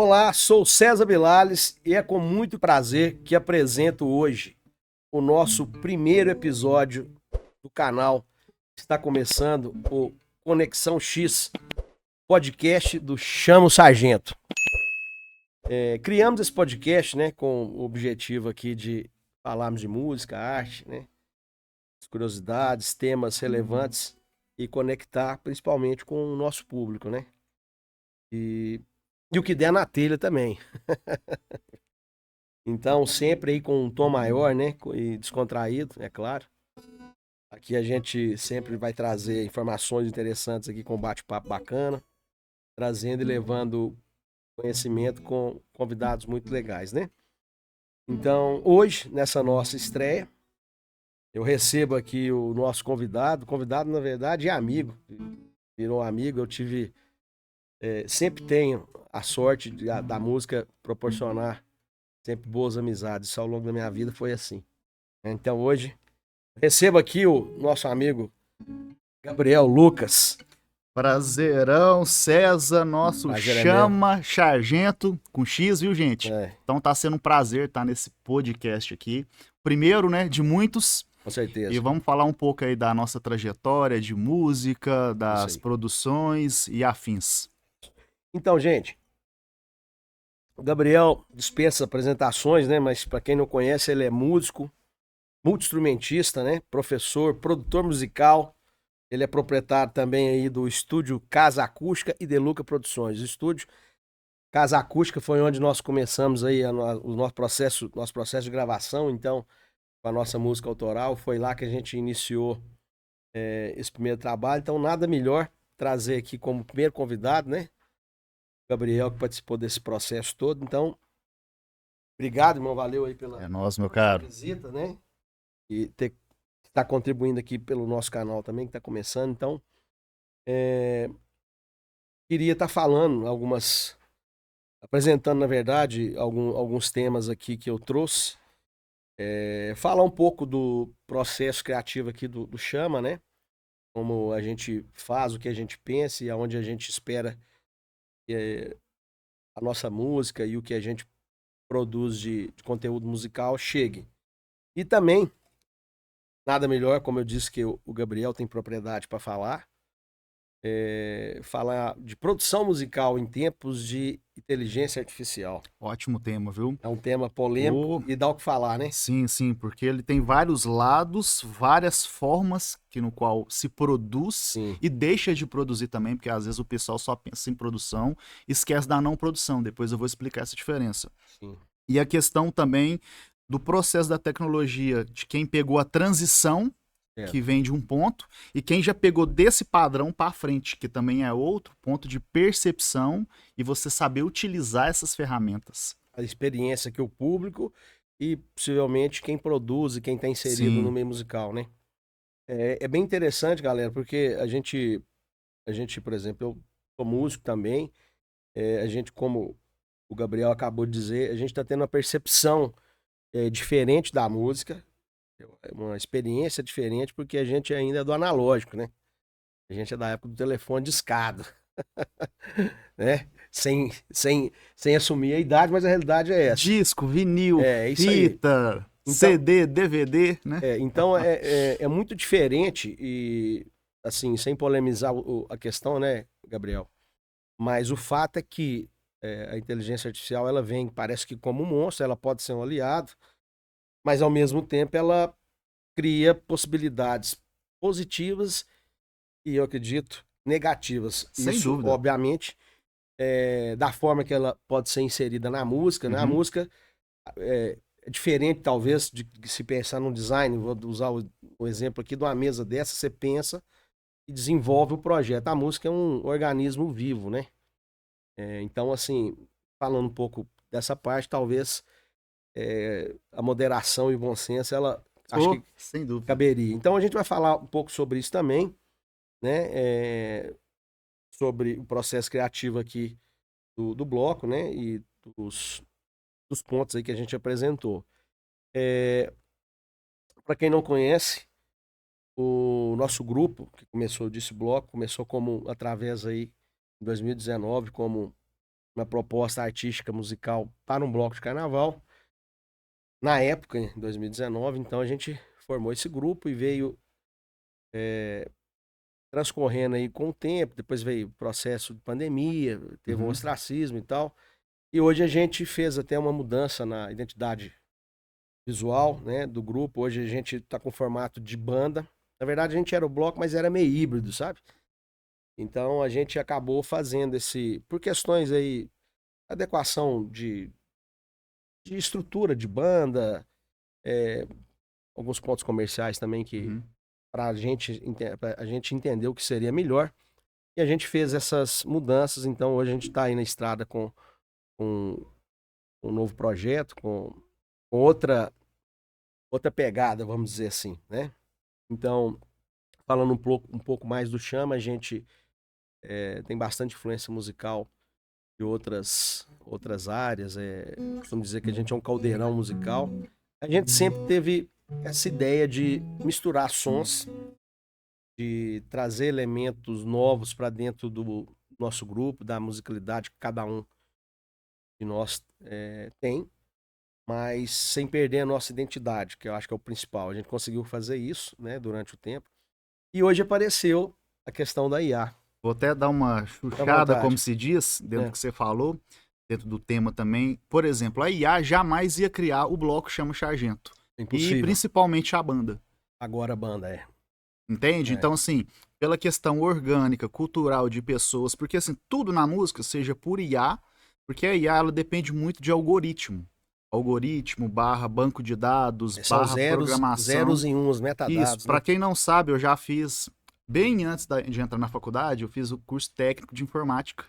Olá, sou César Bilales e é com muito prazer que apresento hoje o nosso primeiro episódio do canal. Está começando o Conexão X, podcast do Chama o Sargento. Criamos esse podcast, né, com o objetivo aqui de falarmos de música, arte, né, curiosidades, temas relevantes e conectar principalmente com o nosso público, né? E o que der na telha também. Então, sempre aí com um tom maior, né? E descontraído, é claro. Aqui a gente sempre vai trazer informações interessantes aqui com um bate-papo bacana, trazendo e levando conhecimento com convidados muito legais, né? Então, hoje, nessa nossa estreia, eu recebo aqui o nosso convidado. Convidado, na verdade, é amigo. Virou amigo. Sempre tenho a sorte da música proporcionar sempre boas amizades. Isso ao longo da minha vida foi assim. Então hoje recebo aqui o nosso amigo Gabriel Lucas. Prazerão, César, nosso Prazer Chama Sargento, com X, viu, gente? É, Então tá sendo um prazer estar nesse podcast aqui. Primeiro, né, de muitos. com certeza. E vamos falar um pouco aí da nossa trajetória de música, das produções e afins. Então, gente, o Gabriel dispensa apresentações, né? Mas para quem não conhece, ele é músico, multi-instrumentista, né? Professor, produtor musical. Ele é proprietário também aí do estúdio Casa Acústica e Deluca Produções. O estúdio Casa Acústica foi onde nós começamos aí o nosso processo de gravação, então, com a nossa música autoral. Foi lá que a gente iniciou esse primeiro trabalho. Então, nada melhor trazer aqui como primeiro convidado, né? O Gabriel, que participou desse processo todo. Então, obrigado, irmão. Valeu aí pela É nós, meu caro. visita, né? E estar contribuindo aqui pelo nosso canal também, que está começando. Então, queria estar falando apresentando, na verdade, alguns temas aqui que eu trouxe. Falar um pouco do processo criativo aqui do Chama, né? Como a gente faz, o que a gente pensa e aonde a gente espera a nossa música e o que a gente produz de conteúdo musical chegue. E também, nada melhor, como eu disse que o Gabriel tem propriedade para falar, falar de produção musical em tempos de inteligência artificial. Ótimo tema, viu? É um tema polêmico e dá o que falar, né? Sim, porque ele tem vários lados, várias formas no qual se produz Sim. E deixa de produzir também, porque às vezes o pessoal só pensa em produção e esquece da não produção. Depois eu vou explicar essa diferença. Sim. E a questão também do processo da tecnologia, de quem pegou a transição, que vem de um ponto, e quem já pegou desse padrão para frente, que também é outro ponto de percepção e você saber utilizar essas ferramentas. A experiência que o público e possivelmente quem produz e quem está inserido no meio musical, né? É bem interessante, galera, porque a gente, por exemplo, eu sou músico também, a gente, como o Gabriel acabou de dizer, a gente está tendo uma percepção diferente da música, uma experiência diferente, porque a gente ainda é do analógico, né? A gente é da época do telefone discado, né? Sem assumir a idade, mas a realidade é essa. Disco, vinil, fita, então, CD, DVD, né? Então é muito diferente e, assim, sem polemizar a questão, né, Gabriel? Mas o fato é que a inteligência artificial, ela vem, parece que como um monstro, ela pode ser um aliado, mas ao mesmo tempo ela cria possibilidades positivas e, eu acredito, negativas. Sem Isso, dúvida. obviamente, da forma que ela pode ser inserida na música, né? A música é diferente, talvez, de se pensar num design. Vou usar o exemplo aqui de uma mesa dessa, você pensa e desenvolve o projeto. A música é um organismo vivo, né? Então, assim, falando um pouco dessa parte, talvez a moderação e o bom senso, ela acho que sem dúvida, caberia. Então, a gente vai falar um pouco sobre isso também, né? Sobre o processo criativo aqui do bloco, né? E dos pontos aí que a gente apresentou. Para quem não conhece, o nosso grupo, que começou desse bloco, começou através aí, em 2019, como uma proposta artística musical para um bloco de carnaval. Na época, em 2019, então a gente formou esse grupo e veio transcorrendo aí com o tempo. Depois veio o processo de pandemia, teve um ostracismo e tal. E hoje a gente fez até uma mudança na identidade visual, né, do grupo. Hoje a gente está com formato de banda. Na verdade, a gente era o bloco, mas era meio híbrido, sabe? Então a gente acabou fazendo por questões aí, adequação de estrutura de banda, alguns pontos comerciais também que pra gente entender o que seria melhor. E a gente fez essas mudanças, então hoje a gente está aí na estrada com um novo projeto, com outra pegada, vamos dizer assim, né? Então, falando um pouco mais do Chama, a gente tem bastante influência musical de outras áreas. Costumo dizer que a gente é um caldeirão musical. A gente sempre teve essa ideia de misturar sons, de trazer elementos novos para dentro do nosso grupo, da musicalidade que cada um de nós tem, mas sem perder a nossa identidade, que eu acho que é o principal. A gente conseguiu fazer isso, né, durante o tempo. E hoje apareceu a questão da IA. Vou até dar uma chuchada, como se diz, dentro do que você falou, dentro do tema também. Por exemplo, a IA jamais ia criar o bloco Chama Sargento. Impossível. E principalmente a banda. Agora a banda Entende? Então, assim, pela questão orgânica, cultural de pessoas, porque assim, tudo na música, seja por IA, porque a IA ela depende muito de algoritmo. Algoritmo, banco de dados, programação. Zeros e uns, metadados. Isso, para quem não sabe, eu já fiz, bem antes de entrar na faculdade, eu fiz o curso técnico de informática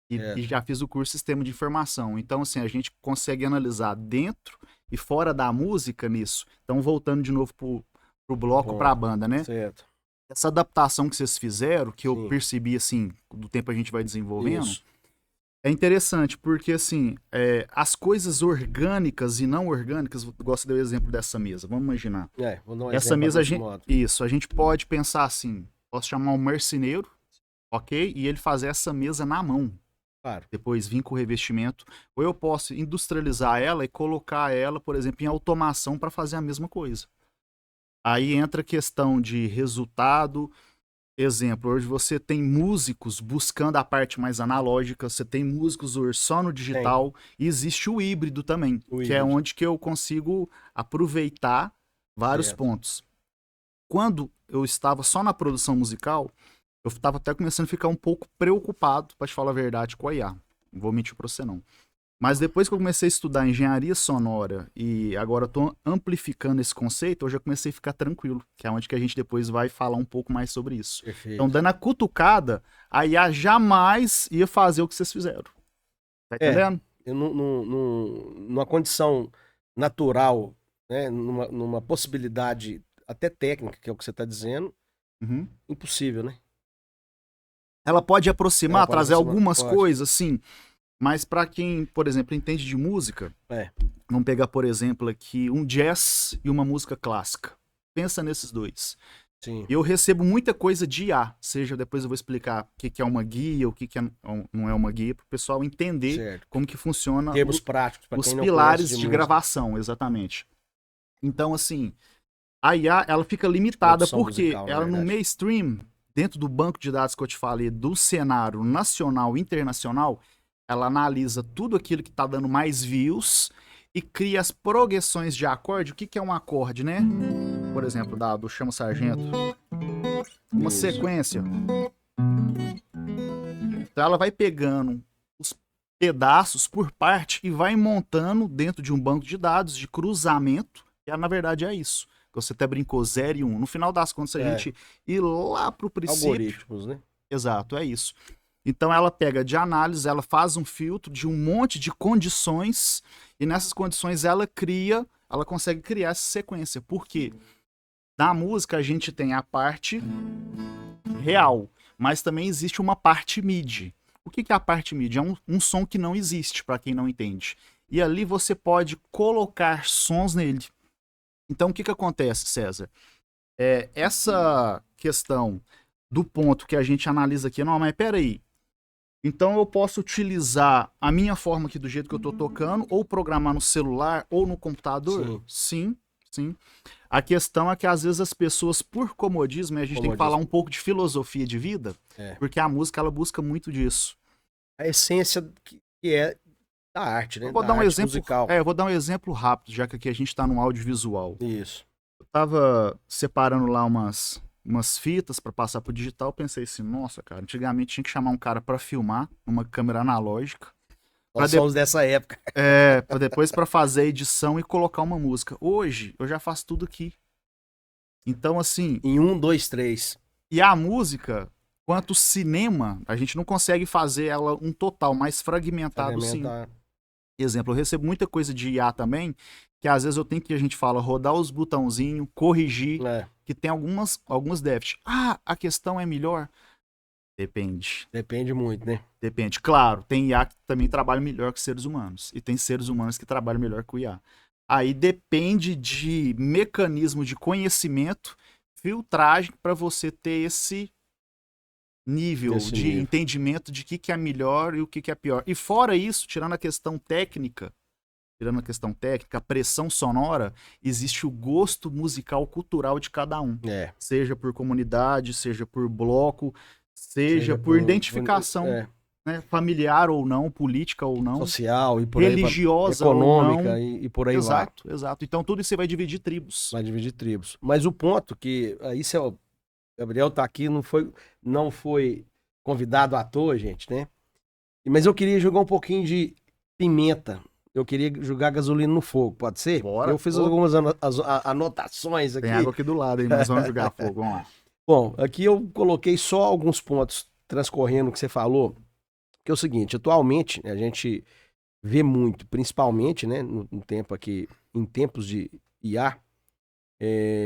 e já fiz o curso Sistema de Informação. Então, assim, a gente consegue analisar dentro e fora da música nisso. Então, voltando de novo pro bloco, pra banda, né? Certo. Essa adaptação que vocês fizeram, que eu percebi, assim, do tempo a gente vai desenvolvendo, é interessante, porque, assim, as coisas orgânicas e não orgânicas, gosto de dar o exemplo dessa mesa, vamos imaginar. Vou dar um essa exemplo mesa, modo. a gente pode pensar assim, posso chamar um marceneiro, ok? E ele fazer essa mesa na mão. Claro. Depois vir com o revestimento. Ou eu posso industrializar ela e colocar ela, por exemplo, em automação para fazer a mesma coisa. Aí entra a questão de resultado. Exemplo, hoje você tem músicos buscando a parte mais analógica, você tem músicos hoje só no digital, e existe o híbrido também, que é onde que eu consigo aproveitar vários pontos. Quando eu estava só na produção musical, eu estava até começando a ficar um pouco preocupado, para te falar a verdade, com a IA. Não vou mentir para você não. Mas depois que eu comecei a estudar engenharia sonora e agora estou amplificando esse conceito, eu já comecei a ficar tranquilo, que é onde que a gente depois vai falar um pouco mais sobre isso. Perfeito. Então, dando a cutucada, a IA jamais ia fazer o que vocês fizeram. Tá entendendo? Numa condição natural, né, numa possibilidade até técnica, que é o que você está dizendo, impossível, né? Ela pode aproximar, trazer algumas coisas, sim. Mas para quem, por exemplo, entende de música, vamos pegar, por exemplo, aqui um jazz e uma música clássica. Pensa nesses dois. Sim. Eu recebo muita coisa de IA, seja depois eu vou explicar o que é uma guia, o que não é uma guia, para o pessoal entender como que funciona termos práticos, os pilares de gravação, exatamente. Então, assim, a IA ela fica limitada porque musical, ela no mainstream, dentro do banco de dados que eu te falei, do cenário nacional e internacional, ela analisa tudo aquilo que está dando mais views e cria as progressões de acorde. O que é um acorde, né? Por exemplo, do Chama Sargento. Uma sequência. Então ela vai pegando os pedaços por parte e vai montando dentro de um banco de dados de cruzamento. E na verdade é isso. Você até brincou 0 e 1. No final das contas, a gente ir lá pro princípio. Algoritmos, né? Exato, é isso. Então ela pega de análise, ela faz um filtro de um monte de condições e nessas condições ela consegue criar essa sequência. Por quê? Na música a gente tem a parte real, mas também existe uma parte MIDI. O que é a parte MIDI? É um som que não existe, para quem não entende. E ali você pode colocar sons nele. Então o que acontece, César? Essa questão do ponto que a gente analisa aqui, não, mas peraí, Então eu posso utilizar a minha forma aqui do jeito que eu tô tocando, ou programar no celular ou no computador? Sim, sim. A questão é que às vezes as pessoas, por comodismo, a gente tem que falar um pouco de filosofia de vida, porque a música ela busca muito disso. A essência que é da arte, né? Eu vou dar um exemplo musical. Eu vou dar um exemplo rápido, já que aqui a gente tá no audiovisual. Isso. Eu tava separando lá umas fitas para passar pro digital, pensei assim, nossa, cara, antigamente tinha que chamar um cara para filmar numa câmera analógica. Nós somos dessa época. Pra depois para fazer a edição e colocar uma música. Hoje, eu já faço tudo aqui. Então, assim... Em 1, 2, 3. E a música, quanto cinema, a gente não consegue fazer ela um total mais fragmentado, sim. Exemplo, eu recebo muita coisa de IA também, que às vezes eu tenho que, a gente fala, rodar os botãozinhos, corrigir, que tem alguns déficits. Ah, a questão é melhor? Depende. Depende muito, né? Depende. Claro, tem IA que também trabalha melhor que seres humanos. E tem seres humanos que trabalham melhor que o IA. Aí depende de mecanismo de conhecimento, filtragem, para você ter esse nível de entendimento de o que é melhor e o que é pior. E fora isso, tirando a questão técnica, a pressão sonora, existe o gosto musical cultural de cada um. Seja por comunidade, seja por bloco, seja por identificação né, familiar ou não, política ou não, social e por religiosa aí, econômica ou não. E por aí exato, vai. Exato. Então tudo isso você vai dividir tribos. Mas o ponto que isso é o Gabriel tá aqui, não foi convidado à toa, gente, né? Mas eu queria jogar um pouquinho de pimenta. Eu queria jogar gasolina no fogo, pode ser? Bora. Eu fiz algumas anotações aqui. Tem água aqui do lado, hein? Nós vamos jogar fogo, vamos lá. Bom, aqui eu coloquei só alguns pontos transcorrendo que você falou, que é o seguinte, atualmente a gente vê muito, principalmente, né, no tempo aqui, em tempos de IA,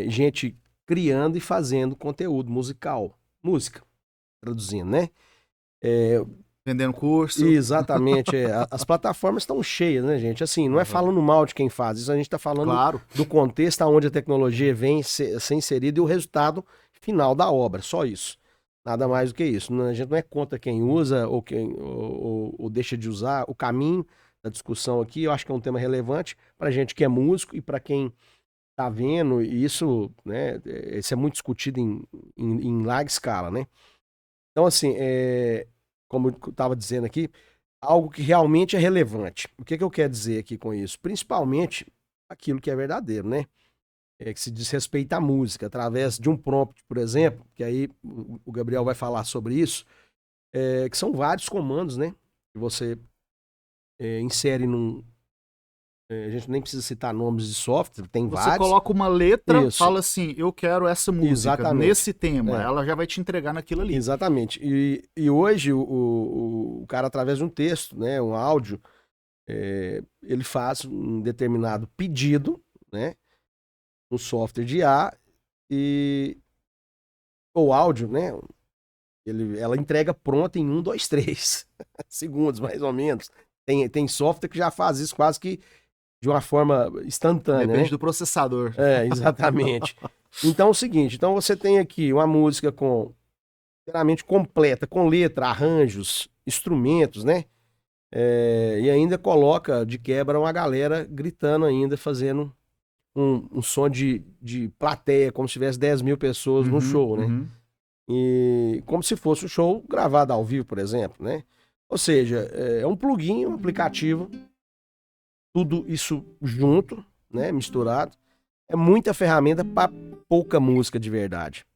gente criando e fazendo conteúdo musical, música, traduzindo, né? Vendendo curso. Exatamente, as plataformas estão cheias, né, gente? Assim, não é falando mal de quem faz, isso a gente está falando do contexto onde a tecnologia vem ser inserida e o resultado final da obra, só isso. Nada mais do que isso. A gente não é contra quem usa ou deixa de usar. O caminho da discussão aqui, eu acho que é um tema relevante para gente que é músico e para quem está vendo, e isso, né, isso é muito discutido em larga escala, né? Então, assim, como eu estava dizendo aqui, algo que realmente é relevante. O que eu quero dizer aqui com isso? Principalmente aquilo que é verdadeiro, né? Que se diz respeito à música, através de um prompt, por exemplo, que aí o Gabriel vai falar sobre isso, que são vários comandos, né? Que você insere num... a gente nem precisa citar nomes de software, tem vários. Você coloca uma letra, fala assim, eu quero essa música nesse tema. Ela já vai te entregar naquilo ali. Exatamente. E hoje o cara, através de um texto, né, um áudio, ele faz um determinado pedido, né? No software de IA e o áudio, né? Ela entrega pronto em 1, 2, 3 segundos, mais ou menos. Tem software que já faz isso quase que de uma forma instantânea. Depende do processador. Exatamente. Então é o seguinte, então você tem aqui uma música inteiramente completa, com letra, arranjos, instrumentos, né? E ainda coloca de quebra uma galera gritando ainda, fazendo um som de plateia, como se tivesse 10 mil pessoas no show, né? E como se fosse um show gravado ao vivo, por exemplo, né? Ou seja, é um plugin, um aplicativo, tudo isso junto, né? Misturado. É muita ferramenta para pouca música de verdade.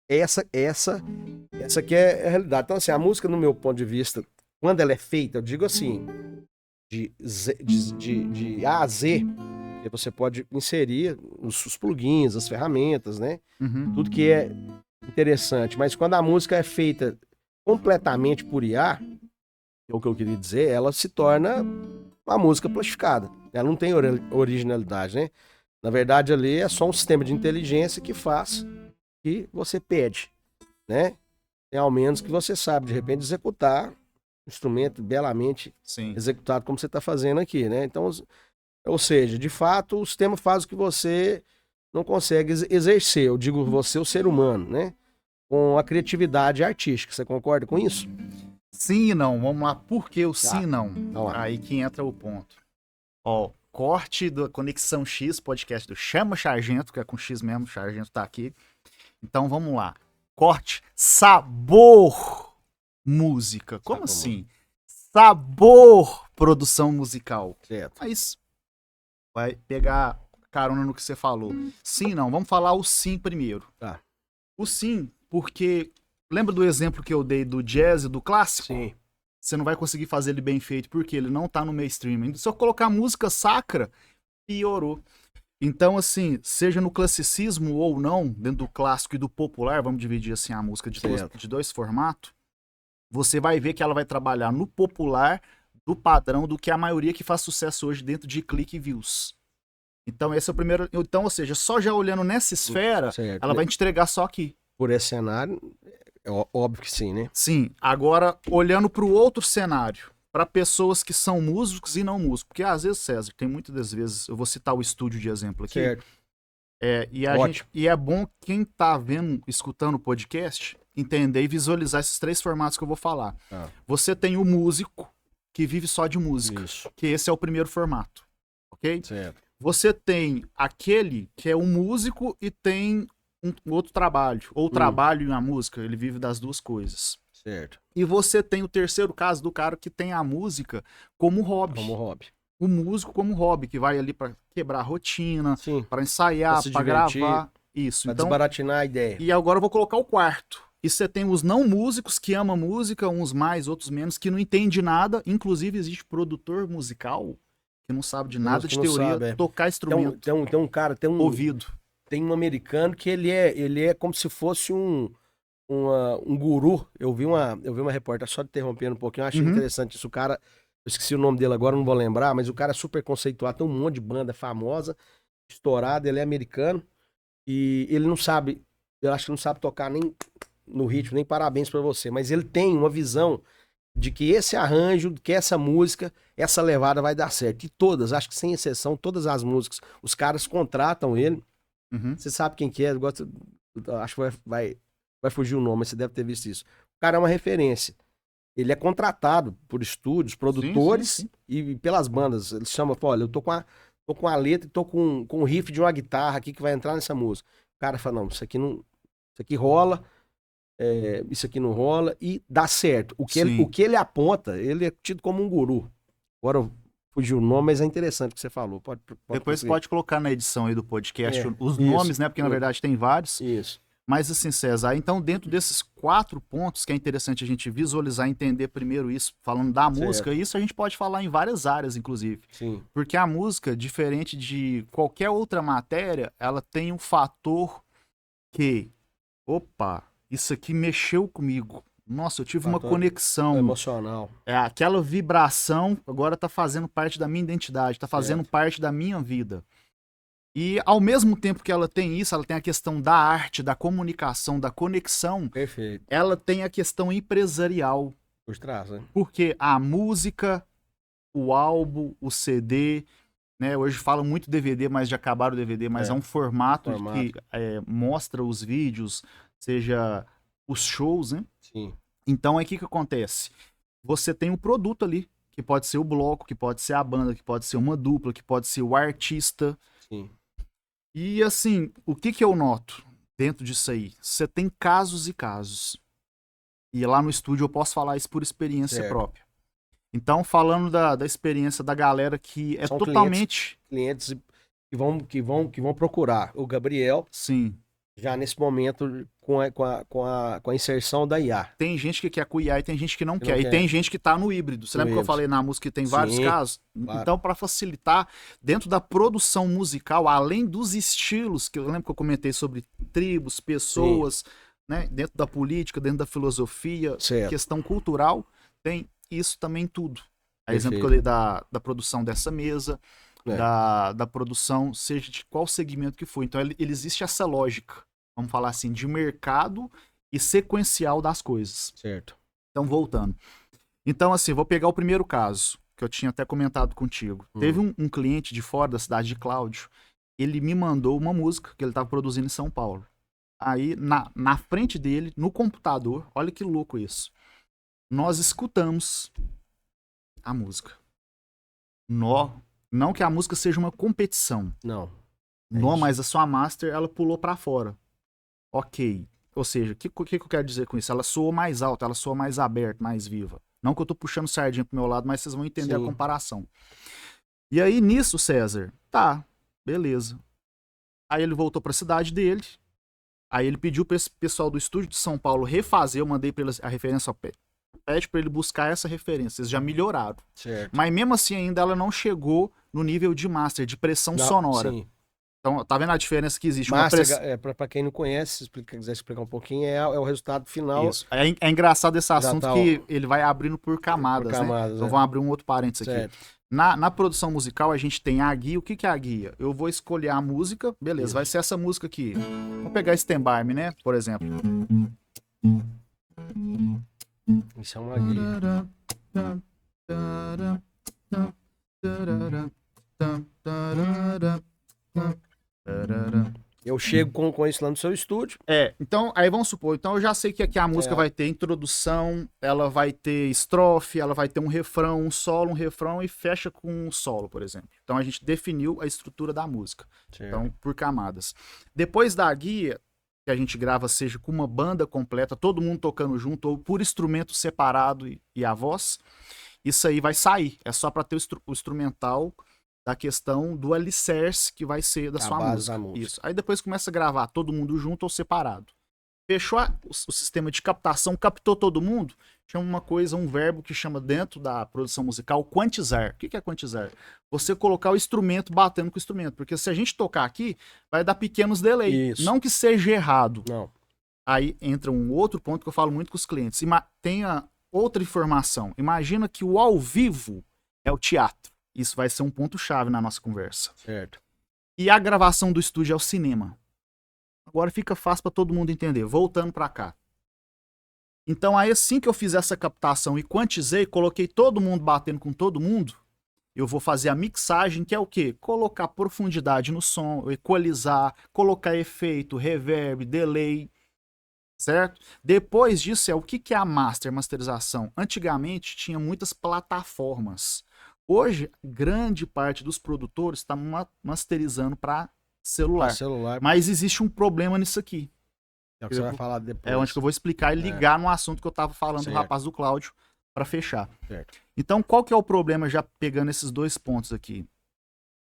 Essa que é a realidade. Então, assim, a música, no meu ponto de vista, quando ela é feita, eu digo assim, de A a Z, você pode inserir os plugins, as ferramentas, né? Tudo que é interessante. Mas quando a música é feita completamente por IA, é o que eu queria dizer, ela se torna uma música plastificada. Ela não tem originalidade, né? Na verdade, ali é só um sistema de inteligência que faz o que você pede, né? Tem ao menos que você sabe, de repente, executar um instrumento belamente executado como você está fazendo aqui, né? Então, ou seja, de fato, o sistema faz o que você não consegue exercer. Eu digo você, o ser humano, né? Com a criatividade artística. Você concorda com isso? Sim e não. Vamos lá. Por que o Tá. sim e não? Vamos lá. Aí que entra o ponto. Ó, corte da Conexão X, podcast do Chama Sargento, que é com X mesmo, o Sargento tá aqui. Então vamos lá. Corte sabor música. Como assim? Sabor produção musical. Certo. Mas vai pegar carona no que você falou. Sim, não. Vamos falar o sim primeiro. Tá. O sim, porque lembra do exemplo que eu dei do jazz e do clássico? Sim. Você não vai conseguir fazer ele bem feito porque ele não tá no mainstream. Se eu colocar música sacra, piorou. Então, assim, seja no classicismo ou não, dentro do clássico e do popular, vamos dividir assim a música de dois formatos, você vai ver que ela vai trabalhar no popular do padrão do que a maioria que faz sucesso hoje dentro de clique e views. Então, esse é o primeiro. Então, ou seja, só já olhando nessa esfera, certo. ela vai te entregar só aqui. Por esse cenário, é óbvio que sim, né? Sim. Agora, olhando para o outro cenário, para pessoas que são músicos e não músicos. Porque às vezes, César, tem muitas das vezes, eu vou citar o estúdio de exemplo aqui. Certo. E é bom quem tá vendo, escutando o podcast, entender e visualizar esses três formatos que eu vou falar. Ah. Você tem o músico, que vive só de música. Isso. Que esse é o primeiro formato. Ok? Certo. Você tem aquele que é um músico e tem um outro trabalho. Ou trabalho e a música, ele vive das duas coisas. Certo. E você tem o terceiro caso do cara que tem a música como hobby. Como hobby. O músico como hobby, que vai ali pra quebrar a rotina, Sim. pra ensaiar, Pra se pra divertir, gravar. Isso. Pra Então, desbaratinar a ideia. e agora eu vou colocar o quarto. E você tem os não músicos que amam música, uns mais, outros menos, que não entende nada. Inclusive, existe produtor musical que não sabe de nada que de não teoria, sabe, é. tocar instrumento, Tem um cara, ouvido. Tem um americano que ele é como se fosse um guru. Eu vi uma reportagem, só interrompendo um pouquinho, eu achei interessante isso. O cara, eu esqueci o nome dele agora, não vou lembrar, mas o cara é super conceituado, tem um monte de banda famosa, estourada, ele é americano, e ele não sabe, eu acho que não sabe tocar nem no ritmo, nem parabéns pra você, mas ele tem uma visão de que esse arranjo, que essa música, essa levada vai dar certo. E todas, acho que sem exceção, todas as músicas, os caras contratam ele. Você sabe quem que é, acho que vai fugir o nome, mas você deve ter visto isso. O cara é uma referência. Ele é contratado por estúdios, produtores Sim. e pelas bandas. Eles chamam, olha, eu tô com a letra e tô com o riff de uma guitarra aqui que vai entrar nessa música. O cara fala, não, isso aqui rola, isso aqui não rola, e dá certo. O que ele aponta, ele é tido como um guru. Agora fugiu o nome, mas é interessante o que você falou. Depois pode colocar na edição aí do podcast os isso, nomes, né? Porque na verdade tem vários. Isso. Mas assim, César, então dentro desses 4 pontos que é interessante a gente visualizar e entender primeiro isso, falando da música, isso a gente pode falar em várias áreas, inclusive. Sim. Porque a música, diferente de qualquer outra matéria, ela tem um fator que, opa, isso aqui mexeu comigo. Nossa, eu tive uma conexão emocional. Aquela vibração agora tá fazendo parte da minha identidade, tá fazendo parte da minha vida. E ao mesmo tempo que ela tem isso, ela tem a questão da arte, da comunicação, da conexão. Perfeito. Ela tem a questão empresarial. Por trás, né? Porque a música, o álbum, o CD, né? Hoje falam muito DVD, mas já acabaram o DVD, mas é um formato que mostra os vídeos, seja os shows, né? Sim. Então aí o que acontece? Você tem um produto ali, que pode ser o bloco, que pode ser a banda, que pode ser uma dupla, que pode ser o artista. Sim. E assim, o que eu noto dentro disso aí? Você tem casos e casos. E lá no estúdio eu posso falar isso por experiência própria. Então, falando da experiência da galera que é São totalmente... Clientes que vão procurar. O Gabriel, sim, já nesse momento, com a inserção da IA. Tem gente que quer com IA e tem gente que não quer. E tem gente que tá no híbrido. Você lembra que eu falei na música que tem vários casos? Claro. Então, para facilitar, dentro da produção musical, além dos estilos, que eu lembro que eu comentei sobre tribos, pessoas, né? Dentro da política, dentro da filosofia, questão cultural, tem isso também tudo. A exemplo que eu dei da produção dessa mesa, da produção, seja de qual segmento que for. Então, ele existe essa lógica, vamos falar assim, de mercado e sequencial das coisas. Certo. Então, voltando. Então, assim, vou pegar o primeiro caso, que eu tinha até comentado contigo. Teve um cliente de fora da cidade de Cláudio, ele me mandou uma música que ele estava produzindo em São Paulo. Aí, na frente dele, no computador, olha que louco isso. nós escutamos a música. Não que a música seja uma competição. Não. Mas a sua master, ela pulou pra fora. Ok. Ou seja, o que eu quero dizer com isso? Ela soa mais alta, ela soa mais aberta, mais viva. Não que eu tô puxando sardinha pro meu lado, mas vocês vão entender a comparação. E aí, nisso, César, tá, beleza. Aí ele voltou pra cidade dele. Aí ele pediu pra esse pessoal do estúdio de São Paulo refazer. Eu mandei pra eles a referência ao pé. Pede pra ele buscar essa referência. Eles já melhoraram. Certo. Mas mesmo assim, ainda ela não chegou no nível de master, de pressão sonora. Sim. Então, tá vendo a diferença que existe? Master, pra quem não conhece, se quiser explicar um pouquinho, é o resultado final. Isso. É engraçado esse assunto que ele vai abrindo por camadas, né? Então vamos abrir um outro parênteses aqui. Na produção musical, a gente tem a guia. O que é a guia? Eu vou escolher a música, beleza, vai ser essa música aqui. Vamos pegar Stand By Me, né? Por exemplo. Isso é uma guia. Eu chego com isso lá no seu estúdio. Então, aí vamos supor, então eu já sei que aqui a música vai ter introdução, ela vai ter estrofe, ela vai ter um refrão, um solo, um refrão e fecha com um solo, por exemplo. Então a gente definiu a estrutura da música. Então, por camadas. Depois da guia, que a gente grava, seja com uma banda completa, todo mundo tocando junto, ou por instrumento separado e a voz, isso aí vai sair. É só para ter o instrumental da questão do alicerce que vai ser da sua música. Isso. Aí depois começa a gravar todo mundo junto ou separado. Fechou o sistema de captação, captou todo mundo, chama uma coisa, um verbo que chama dentro da produção musical quantizar. O que é quantizar? Você colocar o instrumento batendo com o instrumento. Porque se a gente tocar aqui, vai dar pequenos delays. Não que seja errado. Não. Aí entra um outro ponto que eu falo muito com os clientes. Tenha outra informação. Imagina que o ao vivo é o teatro. Isso vai ser um ponto-chave na nossa conversa. Certo. E a gravação do estúdio é o cinema. Agora fica fácil para todo mundo entender. Voltando para cá. Então, aí assim que eu fiz essa captação e quantizei, coloquei todo mundo batendo com todo mundo, eu vou fazer a mixagem, que é o quê? Colocar profundidade no som, equalizar, colocar efeito, reverb, delay, certo? Depois disso, o que é a masterização? Antigamente, tinha muitas plataformas. Hoje, grande parte dos produtores está masterizando para celular. Mas existe um problema nisso aqui. É o que você vai falar depois. É onde que eu vou explicar e ligar no assunto que eu estava falando do rapaz do Cláudio para fechar. Certo. Então, qual que é o problema já pegando esses dois pontos aqui?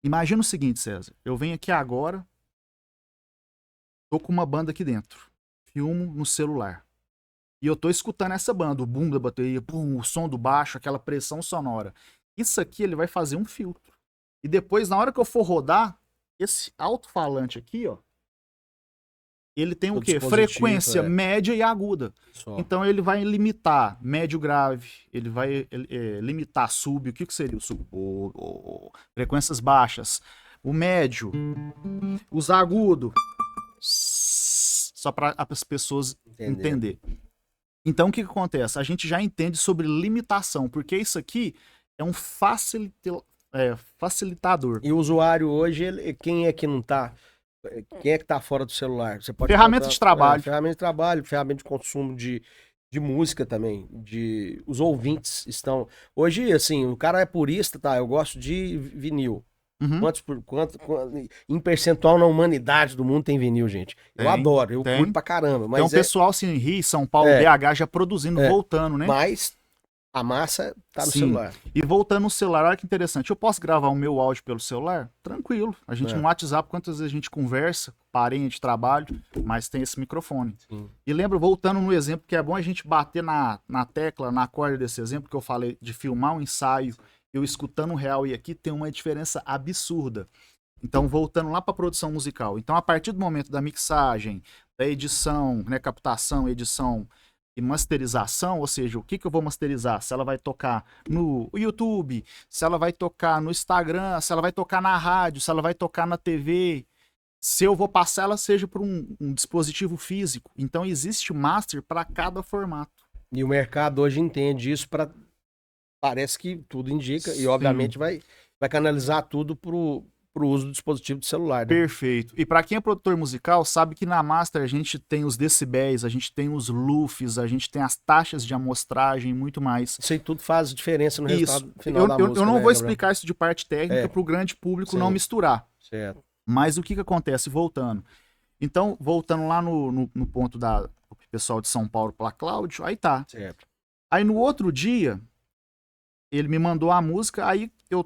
Imagina o seguinte, César. Eu venho aqui agora, tô com uma banda aqui dentro. Filmo no celular. E eu tô escutando essa banda, o boom da bateria, o som do baixo, aquela pressão sonora. Isso aqui ele vai fazer um filtro. E depois, na hora que eu for rodar, esse alto-falante aqui, ó, ele tem o quê? Frequência média e aguda. Então ele vai limitar médio grave, ele vai limitar sub. O que seria o sub? Frequências baixas. O médio, os agudos. Só para as pessoas entender. Então o que acontece? A gente já entende sobre limitação, porque isso aqui é um facilitador. E o usuário hoje, quem é que não tá? Quem é que tá fora do celular? Você pode ferramenta de trabalho. Ferramenta de trabalho, ferramenta de consumo de música também. Os ouvintes estão... Hoje, assim, o cara é purista, tá? Eu gosto de vinil. Quanto em percentual na humanidade do mundo tem vinil, gente? Eu adoro, eu curto pra caramba. Mas tem um pessoal assim, Rio, São Paulo, BH já produzindo, voltando, né? Mas a massa tá no celular. E voltando no celular, olha que interessante. Eu posso gravar o meu áudio pelo celular? Tranquilo. A gente no WhatsApp, quantas vezes a gente conversa, parente, trabalho, mas tem esse microfone. Sim. E lembra, voltando no exemplo, que é bom a gente bater na tecla, na corda desse exemplo que eu falei, de filmar um ensaio, eu escutando o real, e aqui tem uma diferença absurda. Então, voltando lá para a produção musical. Então, a partir do momento da mixagem, da edição, né, captação, edição e masterização, ou seja, o que eu vou masterizar? Se ela vai tocar no YouTube, se ela vai tocar no Instagram, se ela vai tocar na rádio, se ela vai tocar na TV, se eu vou passar ela seja por um dispositivo físico. Então existe master para cada formato. E o mercado hoje entende isso parece que tudo indica, e obviamente vai canalizar tudo pro pro uso do dispositivo do celular, né? Perfeito. E para quem é produtor musical, sabe que na master a gente tem os decibéis, a gente tem os loops, a gente tem as taxas de amostragem e muito mais. Isso aí tudo faz diferença no resultado final eu, da eu, música, eu não né, vou Gabriel? explicar isso de parte técnica para o grande público não Sim. misturar. Certo. Mas o que acontece? Voltando. Então, voltando lá no ponto do pessoal de São Paulo para Cláudio, aí tá. Certo. Aí no outro dia, ele me mandou a música, aí eu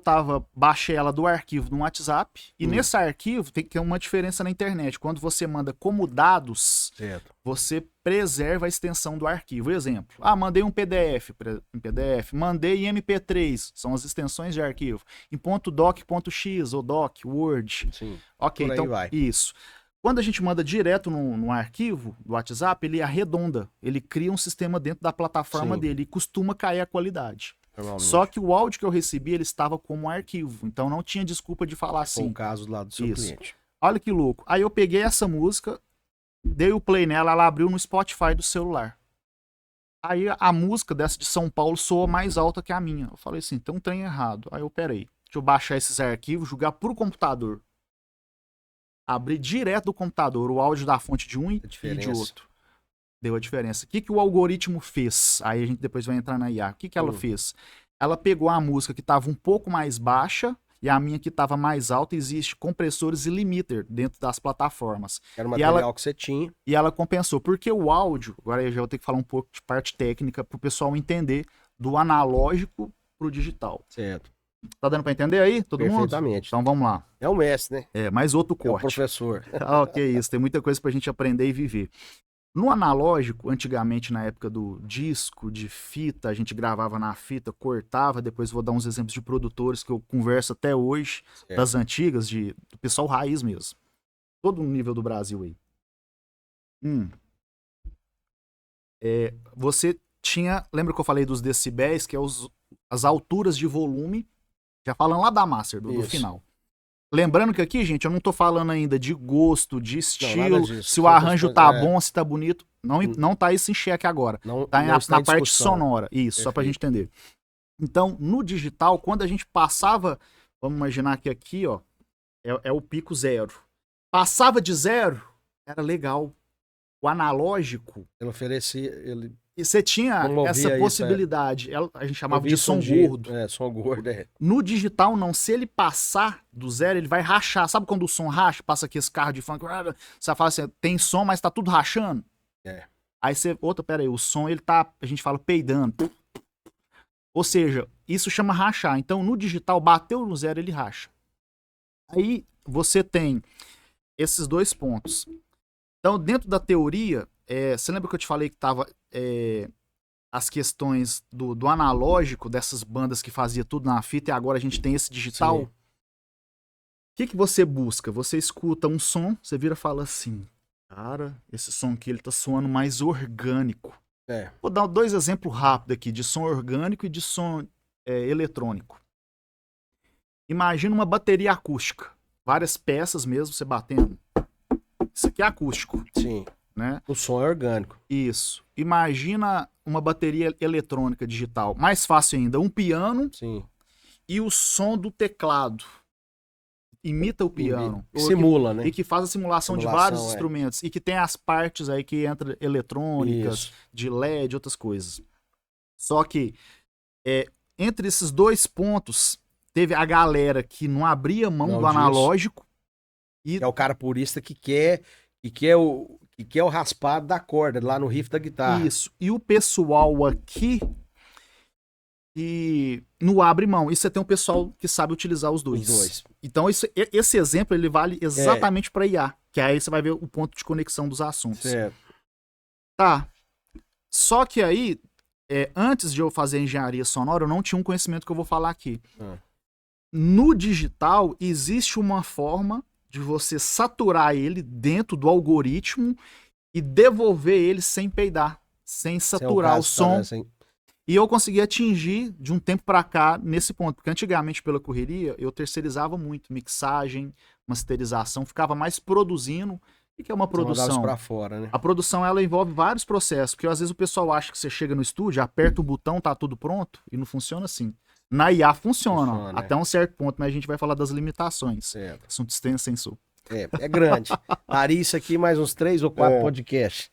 baixei ela do arquivo no WhatsApp, e nesse arquivo tem que ter uma diferença na internet. Quando você manda como dados, Certo. você preserva a extensão do arquivo. Exemplo, mandei um PDF em PDF, mandei em MP3, são as extensões de arquivo, em .doc.x ou doc, Word. Sim. Ok, Por aí então, vai. isso. Quando a gente manda direto no arquivo do WhatsApp, ele arredonda, ele cria um sistema dentro da plataforma Sim. dele e costuma cair a qualidade. Normalmente. Só que o áudio que eu recebi, ele estava como arquivo, então não tinha desculpa de falar Foi assim. o caso lá do seu Isso. cliente. Olha que louco. Aí eu peguei essa música, dei o play nela, ela abriu no Spotify do celular. Aí a música dessa de São Paulo soa mais alta que a minha. Eu falei assim, tem um trem errado. Aí eu, peraí, deixa eu baixar esses arquivos, jogar pro computador. Abri direto do computador o áudio da fonte de um e de outro. Deu a diferença. O que o algoritmo fez? Aí a gente depois vai entrar na IA. O que ela fez? Ela pegou a música que estava um pouco mais baixa e a minha que estava mais alta. Existe compressores e limiter dentro das plataformas. Era o material que você tinha. E ela compensou. Porque o áudio, agora eu já vou ter que falar um pouco de parte técnica para o pessoal entender do analógico pro digital. Certo. Tá dando para entender aí, todo mundo? Perfeitamente. Então vamos lá. É o mestre, né? Mais outro É o corte. professor. Ok, isso. Tem muita coisa pra gente aprender e viver. No analógico, antigamente, na época do disco, de fita, a gente gravava na fita, cortava, depois vou dar uns exemplos de produtores que eu converso até hoje, das antigas, do pessoal raiz mesmo. Todo o nível do Brasil aí. Você tinha, lembra que eu falei dos decibéis, que é as alturas de volume, já falando lá da master, do final. Lembrando que aqui, gente, eu não tô falando ainda de gosto, de estilo, se o arranjo tá bom, se tá bonito. Não tá isso em xeque agora. Tá na parte sonora. Isso, perfeito. Só pra gente entender. Então, no digital, quando a gente passava, vamos imaginar que aqui, ó, é o pico 0. Passava de 0, era legal. O analógico... Ele oferecia... E você tinha essa possibilidade. A gente chamava de som gordo. Som gordo, No digital, não. Se ele passar do 0, ele vai rachar. Sabe quando o som racha? Passa aqui esse carro de funk. Você fala assim, tem som, mas tá tudo rachando. Aí você... pera aí. O som, ele tá... A gente fala peidando. Ou seja, isso chama rachar. Então, no digital, bateu no 0, ele racha. Aí, você tem esses dois pontos. Então, dentro da teoria... você lembra que eu te falei que tava as questões do analógico, dessas bandas que fazia tudo na fita, e agora a gente tem esse digital? O que você busca? Você escuta um som, você vira e fala assim, cara, esse som aqui ele tá soando mais orgânico. Vou dar 2 exemplos rápidos aqui, de som orgânico e de som eletrônico. Imagina uma bateria acústica, várias peças mesmo, você batendo. Isso aqui é acústico. Sim. Né? O som é orgânico. Isso. Imagina uma bateria eletrônica digital. Mais fácil ainda, um piano. Sim. E o som do teclado. Imita o piano. Simula, né? E que faz a simulação de vários instrumentos. E que tem as partes aí que entra eletrônicas, de LED, outras coisas. Só que, entre esses 2 pontos, teve a galera que não abria mão do analógico. É o cara purista que quer o raspado da corda, lá no riff da guitarra. Isso. E o pessoal aqui que não abre mão. E você tem um pessoal que sabe utilizar os dois. Então, esse exemplo ele vale exatamente para IA. Que aí você vai ver o ponto de conexão dos assuntos. Certo. Tá. Só que aí, antes de eu fazer engenharia sonora, eu não tinha um conhecimento que eu vou falar aqui. No digital, existe uma forma de você saturar ele dentro do algoritmo e devolver ele sem peidar, sem saturar o som. E eu consegui atingir de um tempo pra cá nesse ponto, porque antigamente pela correria eu terceirizava muito, mixagem, masterização, ficava mais produzindo. O que é uma produção? Pra fora, né? A produção ela envolve vários processos, porque às vezes o pessoal acha que você chega no estúdio, aperta o botão, tá tudo pronto, e não funciona assim. Na IA funciona até um certo ponto, mas a gente vai falar das limitações. Certo. Assunto extenso. É grande. Daria isso aqui mais uns 3 ou 4 podcasts.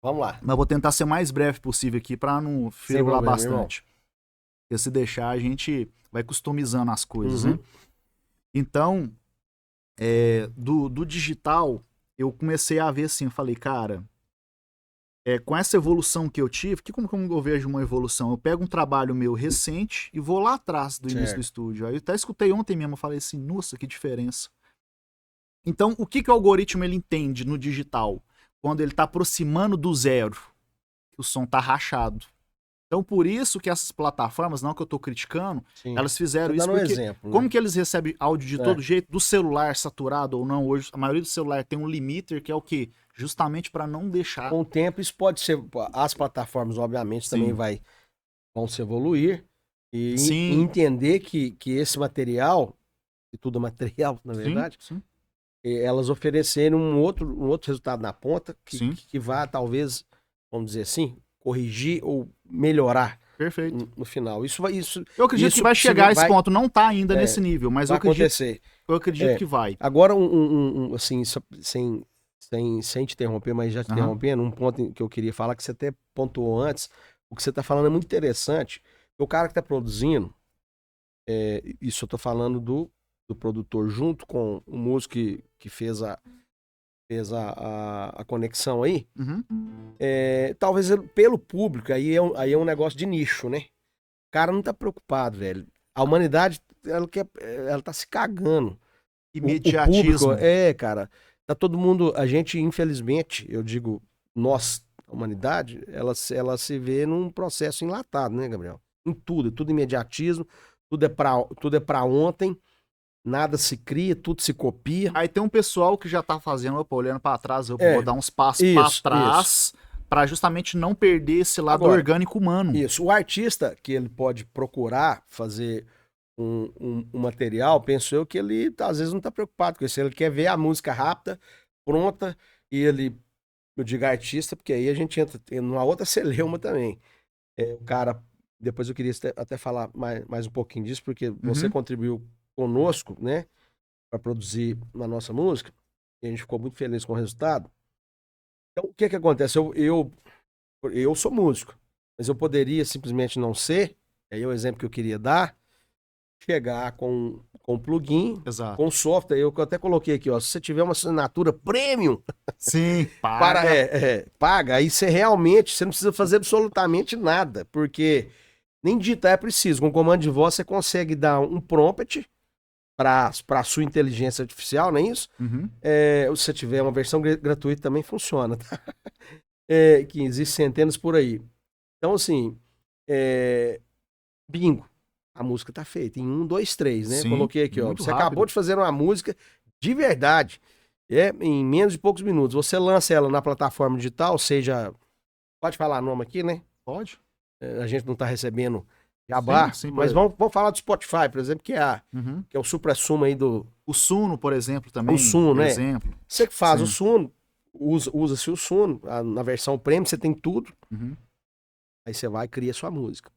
Vamos lá. Mas vou tentar ser o mais breve possível aqui para não firular bastante. Porque se deixar, a gente vai customizando as coisas, né? Então, do digital, eu comecei a ver assim, eu falei, cara, com essa evolução que eu tive, como eu vejo uma evolução? Eu pego um trabalho meu recente e vou lá atrás do início do estúdio. Aí eu até escutei ontem mesmo, eu falei assim, nossa, que diferença. Então, o que o algoritmo ele entende no digital? Quando ele está aproximando do zero, que o som está rachado. Então, por isso que essas plataformas, não que eu estou criticando, elas fizeram isso porque... exemplo, como que eles recebem áudio de todo jeito? Do celular saturado ou não? Hoje, a maioria do celular tem um limiter, que é o quê? Justamente para não deixar... Com o tempo, isso pode ser... As plataformas, obviamente, também vão se evoluir e entender que esse material, e tudo é material, na verdade, elas oferecerem um outro resultado na ponta que vá, talvez, vamos dizer assim, corrigir ou melhorar. Perfeito. No final. Eu acredito que vai chegar a esse ponto. Não tá ainda nesse nível, mas eu acredito que vai. Agora, assim, sem te interromper, mas já te interrompendo, um ponto que eu queria falar, que você até pontuou antes, o que você tá falando é muito interessante. O cara que tá produzindo, isso eu tô falando do produtor junto com o músico que fez a conexão aí, talvez pelo público, aí é um negócio de nicho, né? O cara não tá preocupado, velho. A humanidade, ela tá se cagando. Imediatismo. O público, cara, tá todo mundo, a gente, infelizmente, eu digo, nós, a humanidade, ela se vê num processo enlatado, né, Gabriel? Em tudo imediatismo, tudo é pra ontem. Nada se cria, tudo se copia. Aí tem um pessoal que já tá fazendo, olhando pra trás, eu vou dar uns passos pra trás, pra justamente não perder esse lado orgânico humano. Isso, o artista que ele pode procurar fazer um material, penso eu que ele às vezes não tá preocupado com isso, ele quer ver a música rápida, pronta, e eu digo artista, porque aí a gente entra numa outra celeuma também. O cara, depois eu queria até falar mais um pouquinho disso, porque você contribuiu conosco, né, para produzir na nossa música, e a gente ficou muito feliz com o resultado. Então, o que acontece? Eu sou músico, mas eu poderia simplesmente não ser, aí é o exemplo que eu queria dar, chegar com um plugin, com software, eu até coloquei aqui, ó, se você tiver uma assinatura premium, paga. Paga, aí você não precisa fazer absolutamente nada, porque nem digitar é preciso, com comando de voz você consegue dar um prompt para a sua inteligência artificial, não é isso? Se você tiver uma versão gratuita também funciona, tá? Que existem centenas por aí. Então, assim, bingo. A música tá feita em 1, 2, 3, né? Coloquei aqui, ó. Você acabou de fazer uma música de verdade, em menos de poucos minutos. Você lança ela na plataforma digital, seja... Pode falar nome aqui, né? Pode. A gente não tá recebendo jabá, mas vamos falar do Spotify, por exemplo, que é o supra-sumo aí do... O Suno, por exemplo, também. O Suno, né? Exemplo. Você que faz o Suno, usa-se o Suno, na versão premium você tem tudo. Aí você vai e cria sua música.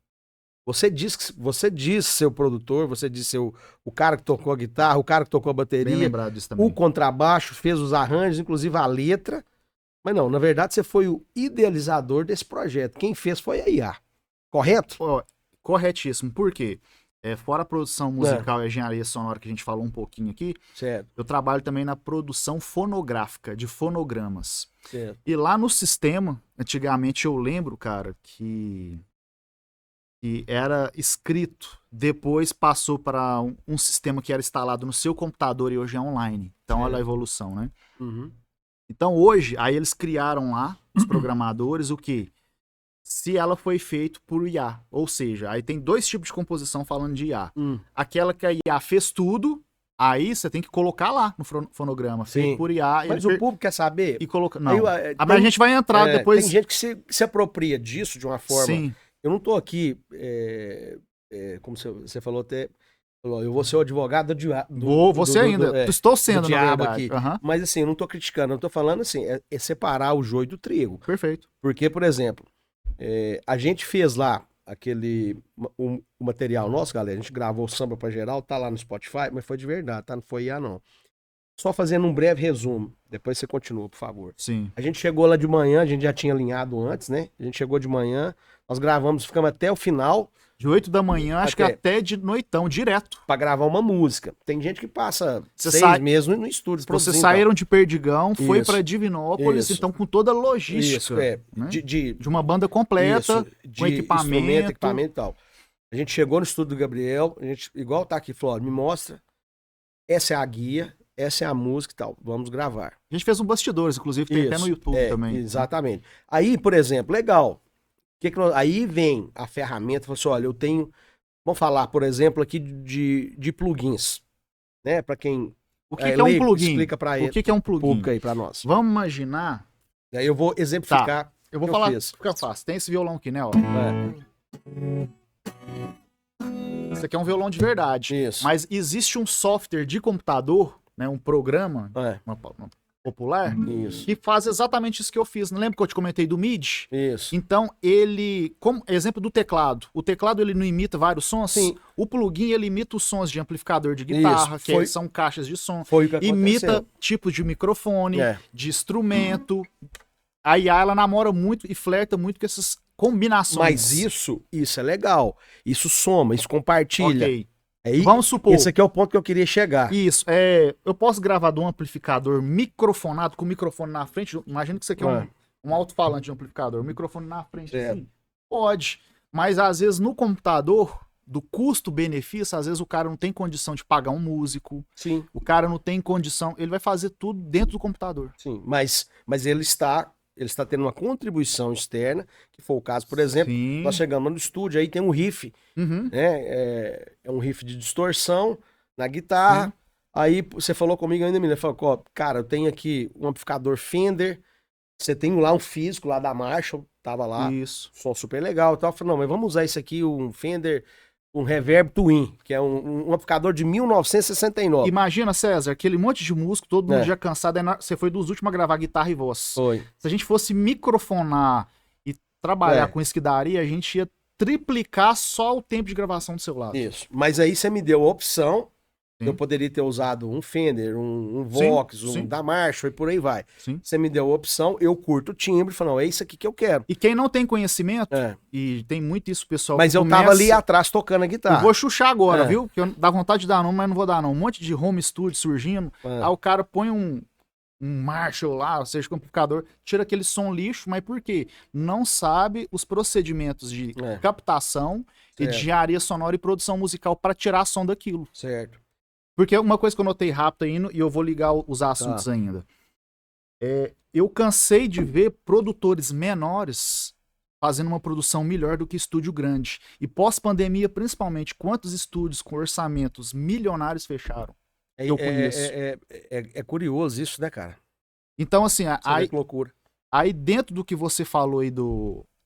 Você diz seu produtor, você diz o cara que tocou a guitarra, o cara que tocou a bateria, bem lembrado disso também. O contrabaixo, fez os arranjos, inclusive a letra. Mas não, na verdade você foi o idealizador desse projeto. Quem fez foi a IA. Correto? Corretíssimo. Por quê? Fora a produção musical e a engenharia sonora que a gente falou um pouquinho aqui, eu trabalho também na produção fonográfica, de fonogramas. Certo. E lá no sistema, antigamente eu lembro, cara, que era escrito, depois passou para um sistema que era instalado no seu computador e hoje é online. Então olha a evolução, né? Então hoje, aí eles criaram lá, os programadores, o quê? Se ela foi feito por IA. Ou seja, aí tem 2 tipos de composição falando de IA. Aquela que a IA fez tudo, aí você tem que colocar lá no fonograma, feito por IA. Mas o público quer saber? E coloca... Não. Mas a gente vai entrar depois... Tem gente que se apropria disso de uma forma... Sim. Eu não tô aqui, como você falou até... Eu vou ser o advogado você ainda. Estou sendo, na verdade. Aqui. Mas assim, eu não tô criticando. Eu tô falando assim, separar o joio do trigo. Perfeito. Porque, por exemplo... a gente fez lá o material nosso, galera. A gente gravou o Samba pra Geral, tá lá no Spotify, mas foi de verdade, tá? Não foi IA, não. Só fazendo um breve resumo. Depois você continua, por favor. Sim. A gente chegou lá de manhã, a gente já tinha alinhado antes, né? A gente chegou de manhã, nós gravamos, ficamos até o final. De 8 da manhã, acho que até de noitão, direto. Pra gravar uma música. Tem gente que passa Você 6 meses no estúdio. Vocês saíram de Perdigão, foi Isso. pra Divinópolis, Isso. então com toda a logística. Isso, né? de uma banda completa, isso, com equipamento. Equipamento e tal. A gente chegou no estúdio do Gabriel, a gente, igual tá aqui, falou, ó, me mostra, essa é a guia, essa é a música e tal, vamos gravar. A gente fez um bastidores, inclusive, tem até no YouTube também. Exatamente. Aí, por exemplo, legal, aí vem a ferramenta, fala assim, olha, eu tenho, vamos falar, por exemplo, aqui de plugins, né, pra quem... O que é um plugin? Explica pra ele. O que é um plugin? Público aí pra nós. Vamos imaginar... Aí eu vou exemplificar. Tá. Eu vou falar, fica fácil. Tem esse violão aqui, né? Ó. Esse aqui é um violão de verdade. Isso. Mas existe um software de computador, né, um programa uma popular, isso, que faz exatamente isso que eu fiz. Não lembra que eu te comentei do MIDI? Isso. Então, ele... Como exemplo do teclado. O teclado, ele não imita vários sons? Sim. O plugin, ele imita os sons de amplificador de guitarra, Isso. que são caixas de som. Foi o que aconteceu. Imita tipos de microfone, de instrumento. A IA, ela namora muito e flerta muito com essas combinações. Mas isso é legal. Isso soma, isso compartilha. Ok. Aí, vamos supor. Esse aqui é o ponto que eu queria chegar. Isso. Eu posso gravar de um amplificador microfonado com o microfone na frente? Imagina que isso aqui é um alto-falante de amplificador. O microfone na frente. Assim, pode. Mas às vezes no computador, do custo-benefício, às vezes o cara não tem condição de pagar um músico. Sim. O cara não tem condição. Ele vai fazer tudo dentro do computador. Sim. Mas ele está tendo uma contribuição externa, que foi o caso, por exemplo, nós chegamos no estúdio, aí tem um riff, né? É um riff de distorção na guitarra. Sim. Aí você falou comigo ainda, menina, falou, ó, cara, eu tenho aqui um amplificador Fender, você tem lá um físico lá da Marshall, tava lá, som super legal. Então eu falei, não, mas vamos usar isso aqui, um Fender, um Reverb Twin, que é um amplificador de 1969. Imagina, César, aquele monte de músico, todo mundo já cansado. Você foi dos últimos a gravar guitarra e voz. Foi. Se a gente fosse microfonar e trabalhar com isso que daria, a gente ia triplicar só o tempo de gravação do seu lado. Isso. Mas aí você me deu a opção. Eu poderia ter usado um Fender, um Vox, um da Marshall e por aí vai. Sim. Você me deu a opção, eu curto o timbre, falei, não, é isso aqui que eu quero. E quem não tem conhecimento, e tem muito isso, pessoal. Mas eu tava ali atrás tocando a guitarra. Eu vou chuchar agora, viu? Porque dá vontade de dar nome, mas não vou dar não. Um monte de home studio surgindo. Aí o cara põe um Marshall lá, ou seja, com amplificador, tira aquele som lixo, mas por quê? Não sabe os procedimentos de captação, engenharia sonora e produção musical para tirar som daquilo. Certo. Porque uma coisa que eu notei rápido aí, e eu vou ligar os assuntos ainda. Eu cansei de ver produtores menores fazendo uma produção melhor do que estúdio grande. E pós-pandemia, principalmente, quantos estúdios com orçamentos milionários fecharam? Eu conheço. É curioso isso, né, cara? Então, assim, que loucura. Aí dentro do que você falou aí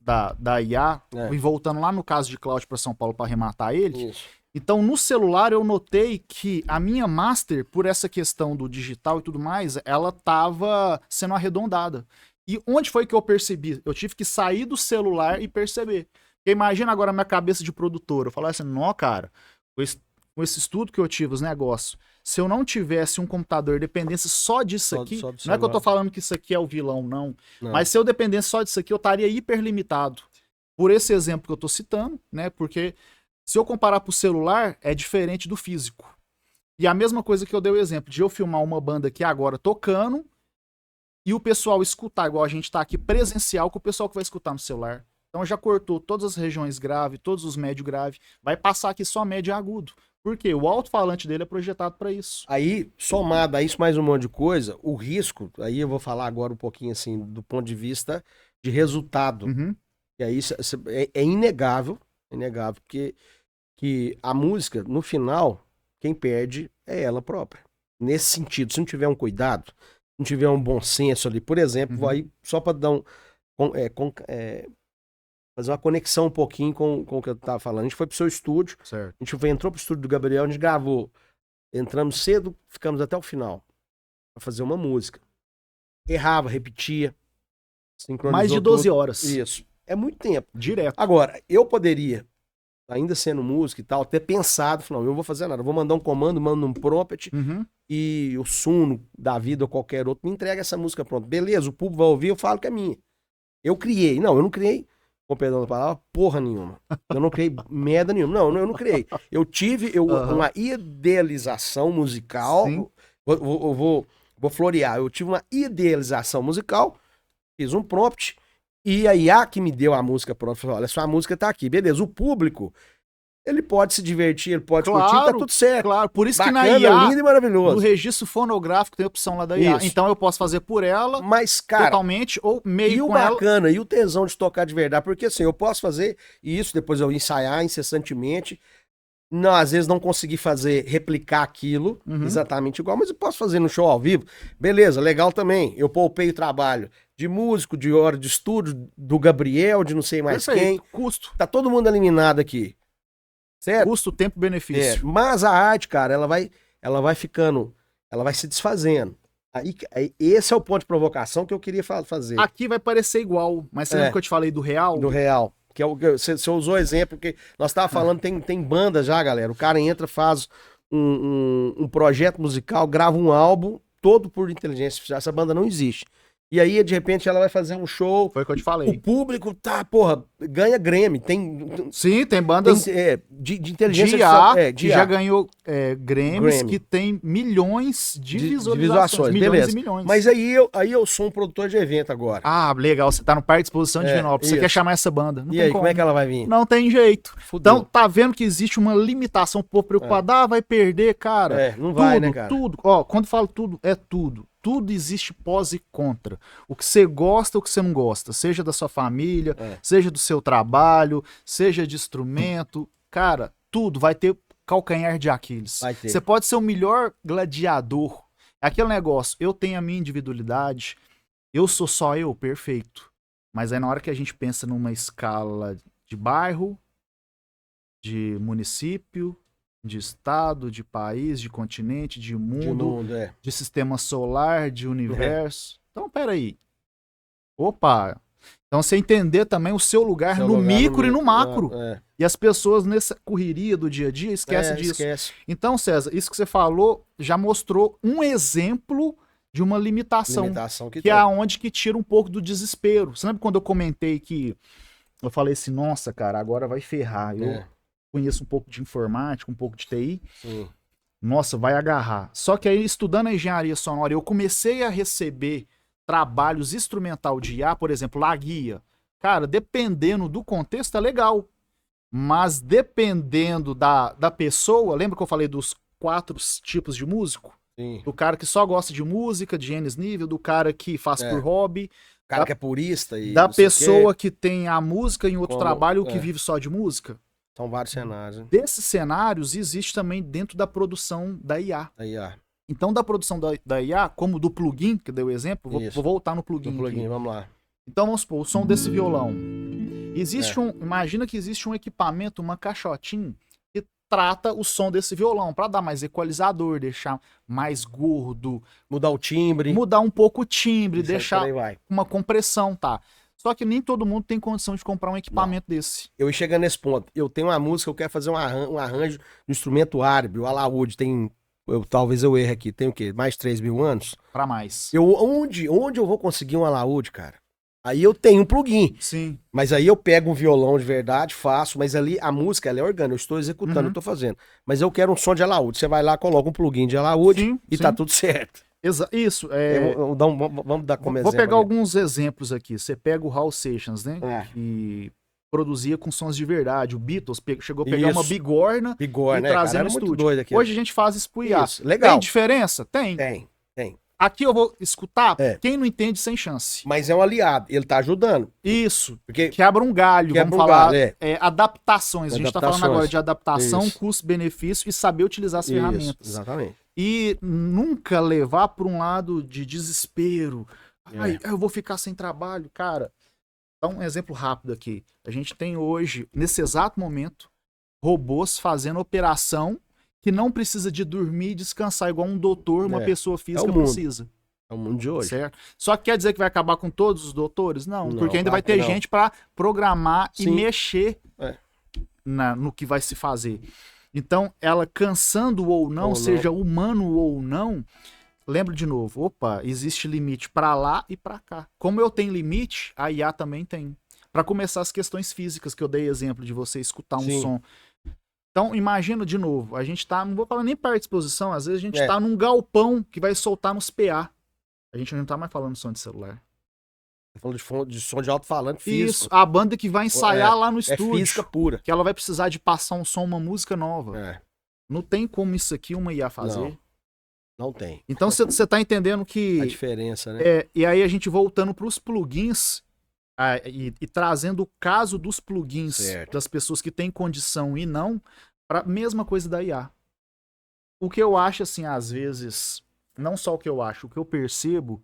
da IA, e voltando lá no caso de Cláudio para São Paulo para arrematar ele... Isso. Então, no celular, eu notei que a minha master, por essa questão do digital e tudo mais, ela tava sendo arredondada. E onde foi que eu percebi? Eu tive que sair do celular e perceber. Porque imagina agora a minha cabeça de produtor. Eu falar assim, não, cara, com esse estudo que eu tive, os negócios, se eu não tivesse um computador dependesse só disso aqui, não é que eu tô falando que isso aqui é o vilão, não. Mas se eu dependesse só disso aqui, eu estaria hiperlimitado. Por esse exemplo que eu tô citando, né? Porque... Se eu comparar pro celular, é diferente do físico. E a mesma coisa que eu dei o exemplo, de eu filmar uma banda aqui agora tocando, e o pessoal escutar, igual a gente tá aqui presencial, com o pessoal que vai escutar no celular. Então já cortou todas as regiões graves, todos os médio grave, vai passar aqui só médio e agudo. Por quê? O alto-falante dele é projetado para isso. Aí, somado a isso mais um monte de coisa, o risco, aí eu vou falar agora um pouquinho assim, do ponto de vista de resultado. E aí é inegável, porque que a música, no final, quem perde é ela própria. Nesse sentido, se não tiver um cuidado, se não tiver um bom senso ali, por exemplo, aí só para dar fazer uma conexão um pouquinho com o que eu tava falando. A gente foi pro seu estúdio, certo. A gente entrou pro estúdio do Gabriel, a gente gravou. Entramos cedo, ficamos até o final para fazer uma música. Errava, repetia, sincronizou mais de 12 tudo. horas. Isso. É muito tempo. Direto. Agora, eu poderia, ainda sendo músico e tal, ter pensado, não, eu não vou fazer nada, eu vou mandar um comando, mando um prompt e o Suno da vida ou qualquer outro me entrega essa música pronta. Beleza, o público vai ouvir, eu falo que é minha. Eu criei. Não, eu não criei, com perdão da palavra, porra nenhuma. Eu não criei merda nenhuma. Não, eu não criei. Eu tive uma idealização musical. Sim. Vou florear. Eu tive uma idealização musical, fiz um prompt, e a IA que me deu a música pronta, falou, olha, sua música tá aqui. Beleza, o público, ele pode se divertir, ele pode curtir, tá tudo certo. Claro, por isso bacana, que na IA, lindo e maravilhoso. no registro fonográfico tem a opção lá da IA. Isso. Então eu posso fazer por ela, mas, cara, totalmente, ou meio e o com bacana, e o tesão de tocar de verdade, porque assim, eu posso fazer isso, depois eu ensaiar incessantemente, não, às vezes não conseguir replicar aquilo exatamente igual, mas eu posso fazer no show ao vivo, beleza, legal também, eu poupei o trabalho de músico, de hora de estúdio, do Gabriel, de não sei mais quem. Custo. Tá todo mundo eliminado aqui. Certo? Custo, tempo, benefício. Mas a arte, cara, ela vai ficando, ela vai se desfazendo. Aí, esse é o ponto de provocação que eu queria fazer. Aqui vai parecer igual, mas você lembra que eu te falei do real? Do real. Que é você usou exemplo, porque nós tava falando, tem banda já, galera. O cara entra, faz um projeto musical, grava um álbum, todo por inteligência artificial. Essa banda não existe. E aí, de repente, ela vai fazer um show. Foi o que eu te falei. O público ganha Grammy. Sim, tem bandas de inteligência artificial que já ganhou Grammys, que tem milhões de visualizações. Milhões beleza. E milhões. Mas aí eu sou um produtor de evento agora. Ah, legal. Você tá no Parque de Exposição de Divinópolis. Você quer chamar essa banda. Não e aí, como é que ela vai vir? Não tem jeito. Fudeu. Então, tá vendo que existe uma limitação. O povo preocupado, vai perder, cara. Não vai, né, cara? Tudo. Ó, quando falo tudo, é tudo. Tudo existe pós e contra. O que você gosta, o que você não gosta. Seja da sua família, seja do seu trabalho, seja de instrumento. Cara, tudo vai ter calcanhar de Aquiles. Você pode ser o melhor gladiador. É aquele negócio, eu tenho a minha individualidade, eu sou só eu, perfeito. Mas aí na hora que a gente pensa numa escala de bairro, de município, de estado, de país, de continente, de mundo, de sistema solar, de universo. Então, peraí. Opa! Então, você entender também o seu lugar no micro e no macro. E as pessoas nessa correria do dia a dia esquecem disso. Então, César, isso que você falou já mostrou um exemplo de uma limitação que é aonde que tira um pouco do desespero. Você lembra quando eu comentei que eu falei assim, nossa, cara, agora vai ferrar. Eu conheço um pouco de informática, um pouco de TI. Sim. Nossa, vai agarrar. Só que aí, estudando a engenharia sonora, eu comecei a receber trabalhos instrumental de IA, por exemplo, La Guia. Cara, dependendo do contexto, é legal. Mas dependendo da pessoa, lembra que eu falei dos 4 tipos de músico? Sim. Do cara que só gosta de música, de N nível, do cara que faz por hobby. O cara que é purista. E da pessoa que tem a música em outro trabalho, que vive só de música. São vários cenários. Hein? Desses cenários existe também dentro da produção da IA. Então, da produção da IA, como do plugin, que deu o exemplo, vou voltar no plugin. Vamos lá. Então, vamos supor, o som desse violão. Existe imagina que existe um equipamento, uma caixotinha, que trata o som desse violão, para dar mais equalizador, deixar mais gordo. Mudar o timbre. Mudar um pouco o timbre, deixar uma compressão, tá? Só que nem todo mundo tem condição de comprar um equipamento desse. Eu ia chegando nesse ponto. Eu tenho uma música, eu quero fazer um arranjo de instrumento árabe. O alaúde tem... talvez eu erre aqui. Tem o quê? Mais 3 mil anos? Pra mais. Onde eu vou conseguir um alaúde, cara? Aí eu tenho um plugin. Sim. Mas aí eu pego um violão de verdade, faço. Mas ali a música, ela é orgânica. Eu estou executando, eu estou fazendo. Mas eu quero um som de alaúde. Você vai lá, coloca um plugin de alaúde e tá tudo certo. Isso. Vamos dar como exemplo. Vou pegar alguns exemplos aqui. Você pega o Hal Sessions, né? Que produzia com sons de verdade. O Beatles chegou a pegar uma bigorna e trazer no estúdio. Hoje a gente faz isso pro IA. Legal. Tem diferença? Tem. Tem. Aqui eu vou escutar quem não entende sem chance. Mas é um aliado, ele tá ajudando. Isso, porque quebra um galho, vamos falar. Adaptações, a gente tá falando agora de adaptação, custo-benefício e saber utilizar as ferramentas. Exatamente. E nunca levar para um lado de desespero. Eu vou ficar sem trabalho, cara. Dá um exemplo rápido aqui. A gente tem hoje, nesse exato momento, robôs fazendo operação que não precisa de dormir e descansar igual um doutor, uma pessoa física precisa. É o mundo de hoje. Certo? Só que quer dizer que vai acabar com todos os doutores? Não, Não, porque ainda vai claro que ter não. gente para programar e Sim. mexer É. no que vai se fazer. Então, ela cansando ou não, Ou não. seja humano ou não, lembra de novo, opa, existe limite para lá e para cá. Como eu tenho limite, a IA também tem. Para começar as questões físicas que eu dei exemplo de você escutar um Sim. som. Então, imagina de novo, a gente tá, não vou falar nem para exposição, às vezes a gente É. tá num galpão que vai soltar nos PA. A gente não tá mais falando som de celular. Tá falando de som de alto-falante físico. Isso, a banda que vai ensaiar lá no É estúdio. física pura. Que ela vai precisar de passar um som, uma música nova. É. Não tem como isso aqui uma IA fazer. Não tem. Então você tá entendendo que... A diferença, né? E aí a gente voltando para os plugins e trazendo o caso dos plugins Certo. das pessoas que têm condição e não, para mesma coisa da IA. O que eu acho, assim, às vezes, não só o que eu acho, o que eu percebo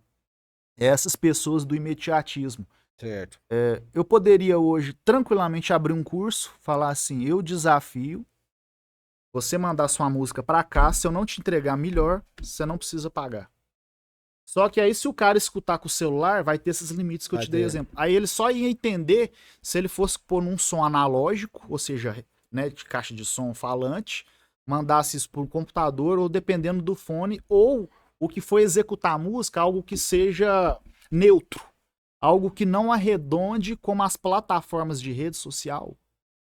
é essas pessoas do imediatismo. Certo. Eu poderia hoje tranquilamente abrir um curso, falar assim, eu desafio você mandar sua música pra cá, se eu não te entregar melhor, você não precisa pagar. Só que aí se o cara escutar com o celular, vai ter esses limites que eu Vai te dei ter. exemplo. Aí ele só ia entender se ele fosse pôr num som analógico, ou seja, né, de caixa de som falante, mandasse isso por computador, ou dependendo do fone, ou o que for executar a música, algo que seja neutro. Algo que não arredonde como as plataformas de rede social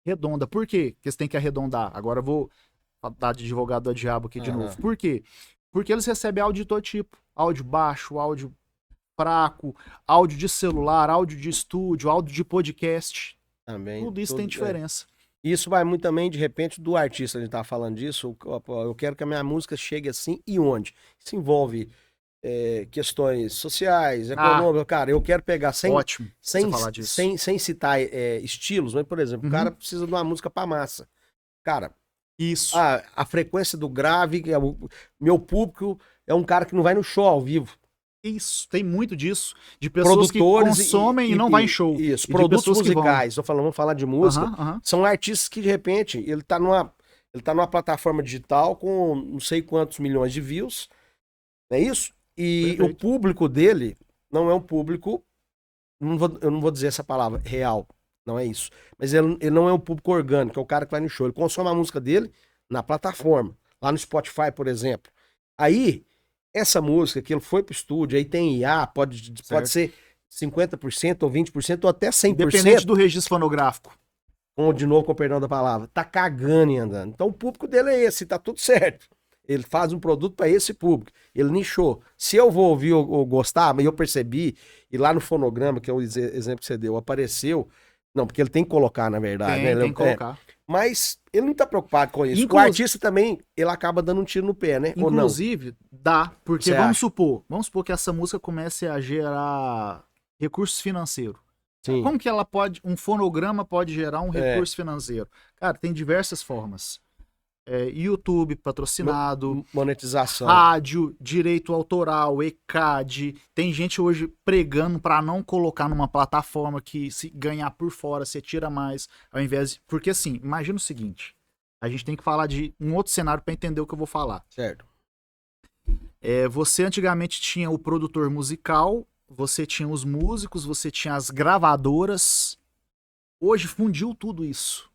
redonda. Por quê? Porque você tem que arredondar. Agora eu vou dar de advogado do diabo aqui de novo. Por quê? Porque eles recebem áudio de todo tipo. Áudio baixo, áudio fraco, áudio de celular, áudio de estúdio, áudio de podcast. Também. Tudo isso tem diferença. Isso vai muito também, de repente, do artista. A gente tá falando disso. Eu quero que a minha música chegue assim e onde? Isso envolve questões sociais, econômicas. Cara, eu quero pegar Ótimo você falar disso. sem citar estilos, mas, por exemplo, o cara precisa de uma música pra massa. Cara, isso. A frequência do grave, que é meu público é um cara que não vai no show ao vivo. Isso, tem muito disso. De pessoas que consomem e não vai em show. Isso, produtos musicais. Vamos falar de música. São artistas que, de repente, ele tá numa plataforma digital com não sei quantos milhões de views. Não é isso? E perfeito. O público dele não é um público, eu não vou dizer essa palavra, real. Não é isso. Mas ele não é um público orgânico, é o cara que vai no show. Ele consome a música dele na plataforma. Lá no Spotify, por exemplo. Aí, essa música que ele foi pro estúdio, aí tem IA, pode ser 50% ou 20% ou até 100%. Independente do registro fonográfico. De novo, com o perdão da palavra. Tá cagando e andando. Então o público dele é esse, tá tudo certo. Ele faz um produto para esse público. Ele nichou. Se eu vou ouvir ou gostar, mas eu percebi, e lá no fonograma, que é o exemplo que você deu, apareceu... Não, porque ele tem que colocar, na verdade. Tem que colocar. Mas ele não tá preocupado com isso. O artista também, ele acaba dando um tiro no pé, né? Inclusive, dá. Porque vamos supor que essa música comece a gerar recurso financeiro. Sim. Como que ela pode, um fonograma pode gerar um recurso financeiro? Cara, tem diversas formas. YouTube patrocinado, monetização, rádio, direito autoral, ECAD. Tem gente hoje pregando para não colocar numa plataforma que se ganhar por fora, você tira mais, ao invés de... Porque assim, imagina o seguinte, a gente tem que falar de um outro cenário para entender o que eu vou falar. Certo. Você antigamente tinha o produtor musical, você tinha os músicos, você tinha as gravadoras. Hoje fundiu tudo isso.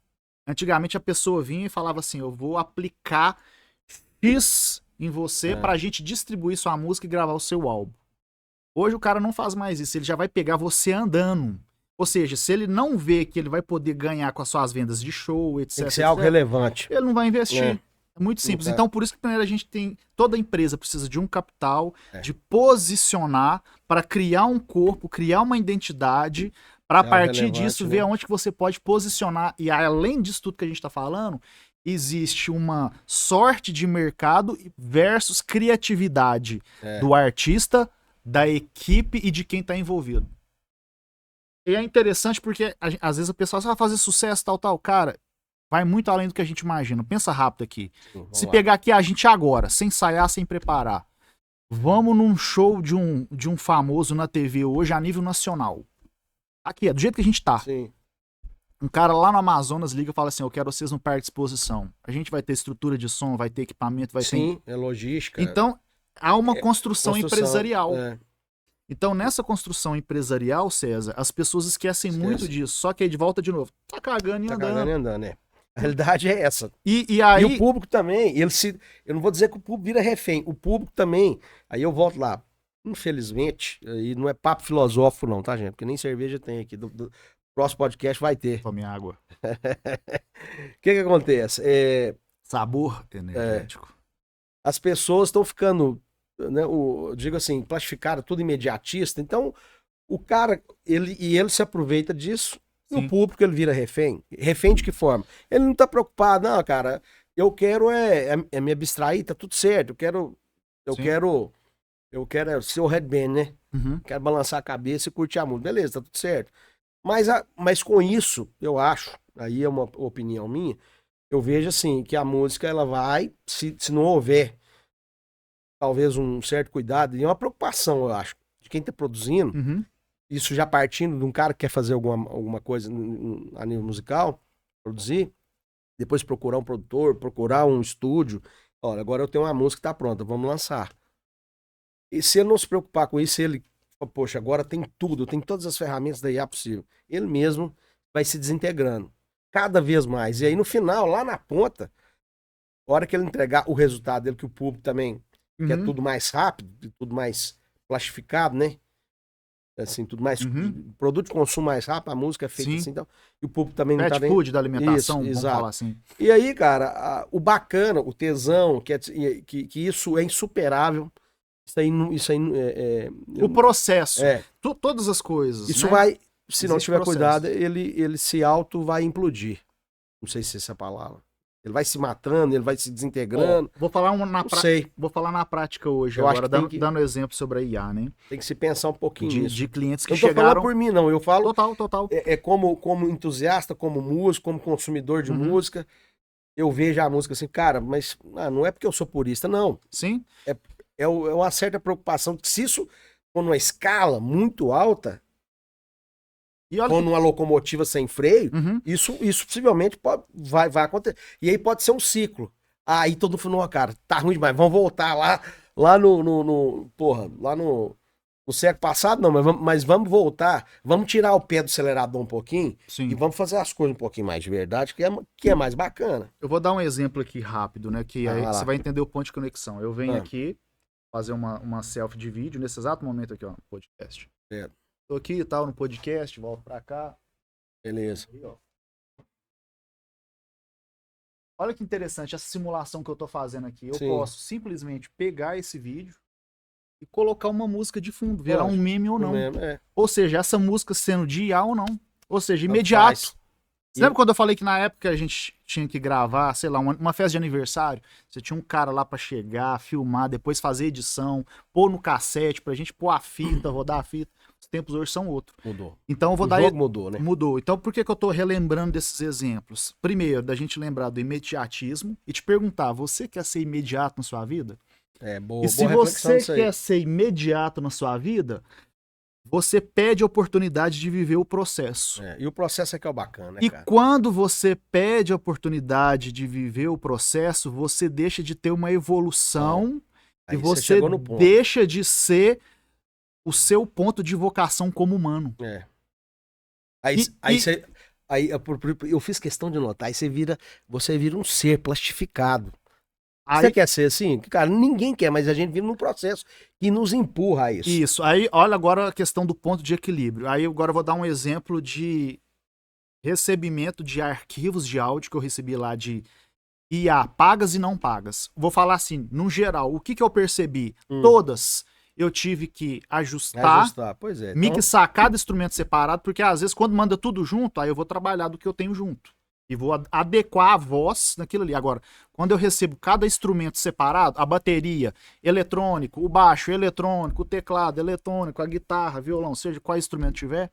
Antigamente a pessoa vinha e falava assim, eu vou aplicar X em você pra gente distribuir sua música e gravar o seu álbum. Hoje o cara não faz mais isso, ele já vai pegar você andando. Ou seja, se ele não vê que ele vai poder ganhar com as suas vendas de show, etc. Tem que ser algo relevante. Ele não vai investir. É muito simples. Então, por isso que primeiro a gente tem... Toda empresa precisa de um capital, de posicionar para criar um corpo, criar uma identidade... Para a partir disso, ver aonde que você pode posicionar. E além disso tudo que a gente está falando, existe uma sorte de mercado versus criatividade do artista, da equipe e de quem está envolvido. E é interessante porque às vezes a pessoa vai fazer sucesso, tal. Cara, vai muito além do que a gente imagina. Pensa rápido aqui. Se pegar aqui a gente agora, sem ensaiar, sem preparar. Vamos num show de um famoso na TV hoje a nível nacional. Aqui, do jeito que a gente tá. Sim. Um cara lá no Amazonas liga e fala assim, eu quero vocês no parque de exposição. A gente vai ter estrutura de som, vai ter equipamento, vai ter... Sim, é logística. Então, há uma construção empresarial. É. Então, nessa construção empresarial, César, as pessoas esquecem muito disso. Só que aí, de volta de novo, tá cagando e andando. Tá cagando e andando, né? A realidade é essa. E aí... E o público também, eu não vou dizer que o público vira refém, o público também, aí eu volto lá, infelizmente, e não é papo filosófico não, tá, gente? Porque nem cerveja tem aqui, do próximo podcast vai ter. Tome água. O que acontece? Sabor energético. As pessoas estão ficando, né, digo assim, plastificadas, tudo imediatista, então o cara, ele se aproveita disso. E o público, ele vira refém. Refém de que forma? Ele não tá preocupado, não, cara, eu quero me abstrair, tá tudo certo, eu quero ser o headband, né? Uhum. Quero balançar a cabeça e curtir a música. Beleza, tá tudo certo. Mas com isso, eu acho, aí é uma opinião minha, eu vejo assim, que a música, ela vai, se não houver, talvez um certo cuidado, e uma preocupação, eu acho, de quem tá produzindo, isso já partindo de um cara que quer fazer alguma coisa a nível musical, produzir, depois procurar um produtor, procurar um estúdio. Olha, agora eu tenho uma música que tá pronta, vamos lançar. E se ele não se preocupar com isso, ele, poxa, agora tem tudo, tem todas as ferramentas da IA possível. Ele mesmo vai se desintegrando cada vez mais. E aí no final, lá na ponta, a hora que ele entregar o resultado dele, que o público também quer tudo mais rápido, tudo mais plastificado, né? Assim, tudo mais, produto de consumo mais rápido, a música é feita assim, então, e o público também não tá bem... food da alimentação, isso, vamos falar assim. E aí, cara, o bacana, o tesão, que isso é insuperável, isso aí o processo, todas as coisas, isso, né? Vai, se não tiver cuidado, ele se vai implodir, não sei se essa é a palavra. Ele vai se matando, ele vai se desintegrando. Vou falar vou falar na prática hoje, eu agora, dando exemplo sobre a IA, né? Tem que se pensar um pouquinho nisso. De clientes que chegaram... Eu não tô falando por mim, não. Eu falo... Total. Como entusiasta, como músico, como consumidor de música, eu vejo a música assim, cara, mas não é porque eu sou purista, não. Sim. É uma certa preocupação que se isso for numa escala muito alta, ou numa locomotiva sem freio, isso possivelmente vai acontecer. E aí pode ser um ciclo. Aí todo mundo falou, cara, tá ruim demais, vamos voltar lá no século passado, não, mas vamos voltar, vamos tirar o pé do acelerador um pouquinho. Sim. E vamos fazer as coisas um pouquinho mais de verdade, que é mais bacana. Eu vou dar um exemplo aqui rápido, né, que aí você vai entender o ponto de conexão. Eu venho aqui fazer uma selfie de vídeo nesse exato momento aqui, ó, no podcast. Certo. Tô aqui e tal, no podcast, volto pra cá. Beleza. Aí, ó. Olha que interessante essa simulação que eu tô fazendo aqui. Eu posso simplesmente pegar esse vídeo e colocar uma música de fundo, virar um meme ou não. Ou seja, essa música sendo de IA ou não. Ou seja, imediato. Você lembra quando eu falei que na época a gente tinha que gravar, sei lá, uma festa de aniversário? Você tinha um cara lá pra chegar, filmar, depois fazer edição, pôr no cassete, pra gente pôr a fita, rodar a fita. Os tempos hoje são outros. Mudou. Então eu vou dar... jogo mudou, né? Mudou. Então por que eu tô relembrando desses exemplos? Primeiro, da gente lembrar do imediatismo e te perguntar, você quer ser imediato na sua vida? Boa. E se você quer ser imediato na sua vida, você pede a oportunidade de viver o processo. E o processo é que é o bacana, e cara? Quando você pede a oportunidade de viver o processo, você deixa de ter uma evolução e você deixa de ser o seu ponto de vocação como humano. Aí eu fiz questão de notar, aí você vira um ser plastificado. Você quer ser assim? Cara, ninguém quer, mas a gente vive num processo que nos empurra a isso. Isso. Aí, olha agora a questão do ponto de equilíbrio. Aí agora eu vou dar um exemplo de recebimento de arquivos de áudio que eu recebi lá de IA, pagas e não pagas. Vou falar assim, no geral, o que eu percebi? Todas eu tive que ajustar, pois é, mixar cada instrumento separado, porque às vezes quando manda tudo junto, aí eu vou trabalhar do que eu tenho junto. E vou adequar a voz naquilo ali. Agora, quando eu recebo cada instrumento separado, a bateria, eletrônico, o baixo, eletrônico, o teclado, eletrônico, a guitarra, violão, seja qual instrumento tiver,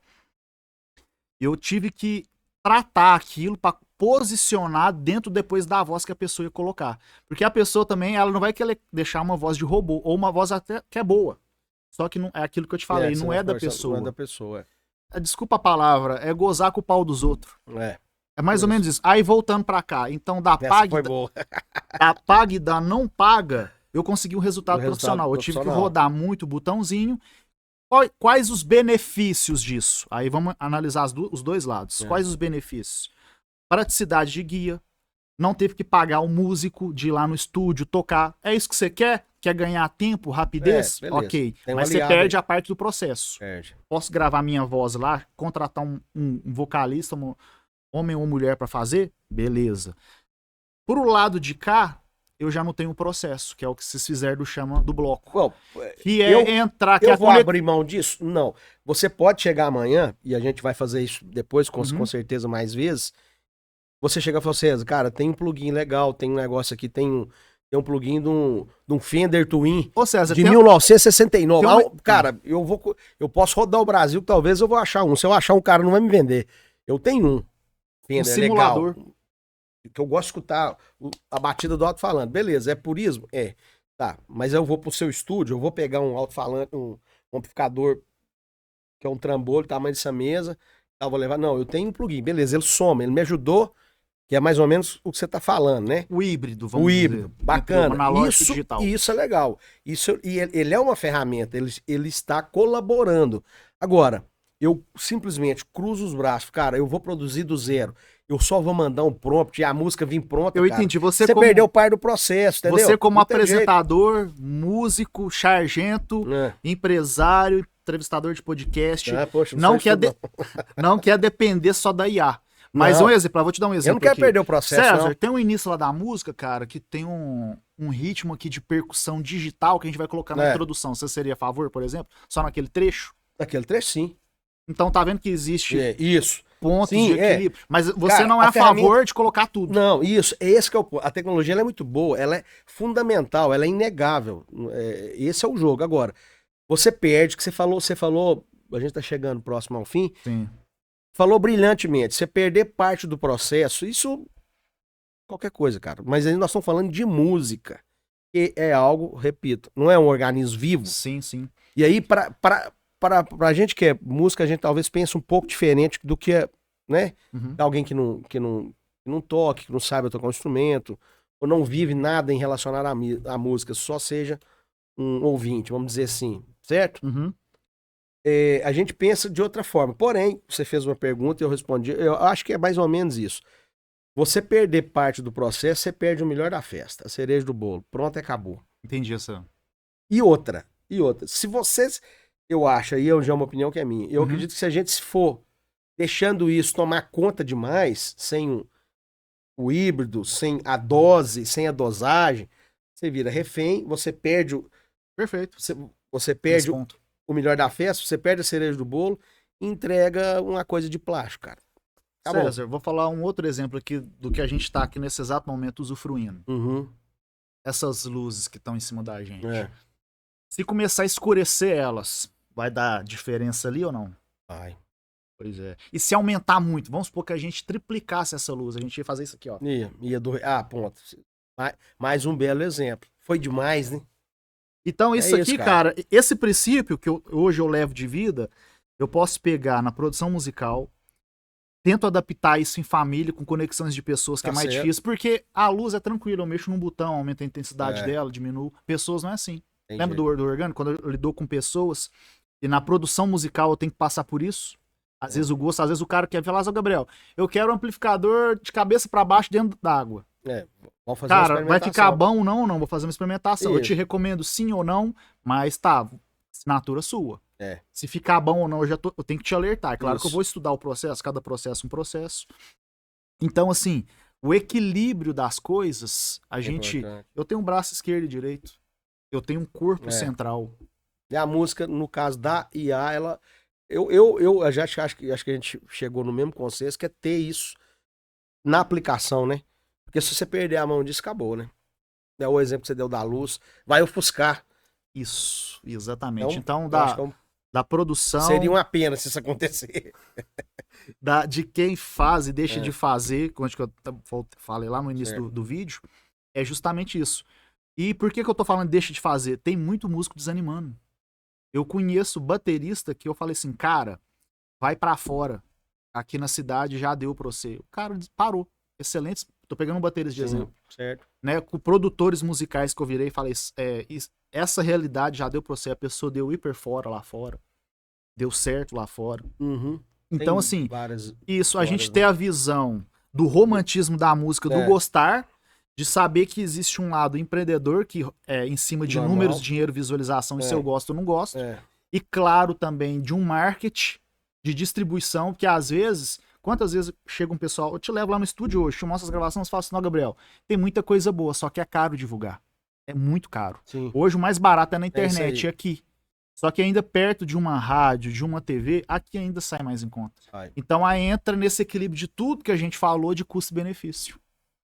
eu tive que tratar aquilo para posicionar dentro depois da voz que a pessoa ia colocar. Porque a pessoa também, ela não vai querer deixar uma voz de robô, ou uma voz até que é boa. Só que não é aquilo que eu te falei, não é da pessoa. Não é da pessoa. Desculpa a palavra, é gozar com o pau dos outros. É mais ou menos isso. Aí voltando pra cá, então da paga e da não paga, eu consegui um resultado profissional. Eu tive que profissional. rodar muito botãozinho. Quais os benefícios disso? Aí vamos analisar os dois lados. Quais os benefícios? Praticidade de guia. Não teve que pagar o músico de ir lá no estúdio tocar. É isso que você quer? Quer ganhar tempo, rapidez? Beleza. Ok. Tem um Mas você aliado perde aí. a parte do processo. Perde. Posso gravar minha voz lá, contratar um vocalista, homem ou mulher pra fazer? Beleza. Pro lado de cá, eu já não tenho um processo, que é o que vocês fizeram do chama do bloco. Bom, Que é entrar... Que eu vou abrir mão disso? Não. Você pode chegar amanhã, e a gente vai fazer isso depois, com certeza, mais vezes. Você chega e fala assim, cara, tem um plugin legal, tem um negócio aqui, tem um plugin de um Fender Twin Ô, César, de 1969. Cara, eu posso rodar o Brasil, que talvez eu vou achar um. Se eu achar um, cara não vai me vender. Eu tenho um Fender simulador. legal. Que eu gosto de escutar a batida do alto-falante. Beleza, é purismo? É. Tá, mas eu vou pro seu estúdio, eu vou pegar um alto-falante, um amplificador, que é um trambolho, tamanho dessa mesa, eu vou levar. Não, eu tenho um plugin. Beleza, ele soma, ele me ajudou. Que é mais ou menos o que você tá falando, né? O híbrido, vamos dizer. O híbrido, bacana. Analógico e digital. Isso é legal. E ele é uma ferramenta, ele está colaborando. Agora, eu simplesmente cruzo os braços, cara, eu vou produzir do zero. Eu só vou mandar um prompt e a música vir pronta, Eu cara. entendi. Você perdeu parte do processo, entendeu? Você como Não tem apresentador, músico, sargento, jeito. empresário, entrevistador de podcast, Poxa, não sei quer, isso não quer depender só da IA. Mas Não. um exemplo, eu vou te dar um exemplo Eu não quero aqui. perder o processo, César, não. tem um início lá da música, cara, que tem um ritmo aqui de percussão digital que a gente vai colocar na introdução. Você seria a favor, por exemplo? Só naquele trecho? Naquele trecho, sim. Então tá vendo que existe Isso. pontos Sim, de equilíbrio. Mas você Cara, não é a a favor de colocar tudo. Não, isso. Esse que é o ponto. A tecnologia ela é muito boa, ela é fundamental, ela é inegável. Esse é o jogo. Agora, você perde, que você falou, a gente tá chegando próximo ao fim. Sim. Falou brilhantemente. Você perder parte do processo, isso. Qualquer coisa, cara. Mas aí nós estamos falando de música. Que é algo, repito, não é um organismo vivo. Sim, sim. E aí, pra gente que é música, a gente talvez pense um pouco diferente do que é, né? Alguém que não toque, que não saiba tocar um instrumento, ou não vive nada em relacionado à música, só seja um ouvinte, vamos dizer assim, certo? A gente pensa de outra forma. Porém, você fez uma pergunta e eu respondi. Eu acho que é mais ou menos isso. Você perder parte do processo, você perde o melhor da festa, a cereja do bolo. Pronto, acabou. Entendi essa. E outra. Se vocês, eu acho, aí já é uma opinião que é minha, eu acredito que se a gente se for deixando isso tomar conta demais, sem o híbrido, sem a dose, sem a dosagem, você vira refém, você perde o... Perfeito. Você perde o melhor da festa, você perde a cereja do bolo e entrega uma coisa de plástico, cara. César, vou falar um outro exemplo aqui do que a gente tá aqui nesse exato momento usufruindo. Essas luzes que estão em cima da gente. Se começar a escurecer elas, vai dar diferença ali ou não? Vai. Pois é. E se aumentar muito, vamos supor que a gente triplicasse essa luz, a gente ia fazer isso aqui, ó. Ponto. Mais um belo exemplo. Foi demais, né? Então isso aqui, cara, esse princípio que hoje eu levo de vida, eu posso pegar na produção musical, tento adaptar isso em família, com conexões de pessoas, que é mais difícil, porque a luz é tranquila, eu mexo num botão, aumento a intensidade dela, diminuo. Pessoas não é assim. Lembra do orgânico? Quando eu lido com pessoas, e na produção musical eu tenho que passar por isso, às vezes o gosto, às vezes o cara quer falar, Gabriel, eu quero um amplificador de cabeça para baixo dentro d'água. Vamos fazer cara, vai ficar bom ou não? Não, vou fazer uma experimentação. Isso. Eu te recomendo sim ou não, mas tá, assinatura sua. Se ficar bom ou não, eu tenho que te alertar. É claro que eu vou estudar o processo, cada processo um processo. Então, assim, o equilíbrio das coisas, eu tenho um braço esquerdo e direito. Eu tenho um corpo central. E a música, no caso da IA, ela... Eu já acho que a gente chegou no mesmo consenso, que é ter isso na aplicação, né? Porque se você perder a mão disso, acabou, né? É o exemplo que você deu da luz, vai ofuscar. Isso, exatamente. Então da produção... Seria uma pena se isso acontecer. De quem faz e deixa de fazer, como eu falei lá no início do vídeo, é justamente isso. E por que eu tô falando deixa de fazer? Tem muito músico desanimando. Eu conheço baterista que eu falei assim, cara, vai pra fora. Aqui na cidade já deu pra você. O cara parou. Excelentes. Tô pegando baterias de exemplo. Certo. né, com produtores musicais que eu virei e falei, essa realidade já deu pra você, a pessoa deu hiper fora lá fora, deu certo lá fora. Uhum. Então, Tem assim, várias isso, a gente histórias, ter né? a visão do romantismo da música, do gostar, de saber que existe um lado empreendedor que é em cima de Normal. números, dinheiro, visualização, e se eu gosto ou não gosto. E claro também de um marketing, de distribuição, que às vezes, quantas vezes chega um pessoal, eu te levo lá no estúdio hoje, te mostro as gravações, falo assim, não, Gabriel, tem muita coisa boa, só que é caro divulgar. É muito caro. Sim. Hoje o mais barato é na internet, aqui. Só que ainda perto de uma rádio, de uma TV, aqui ainda sai mais em conta. Então aí entra nesse equilíbrio de tudo que a gente falou de custo-benefício.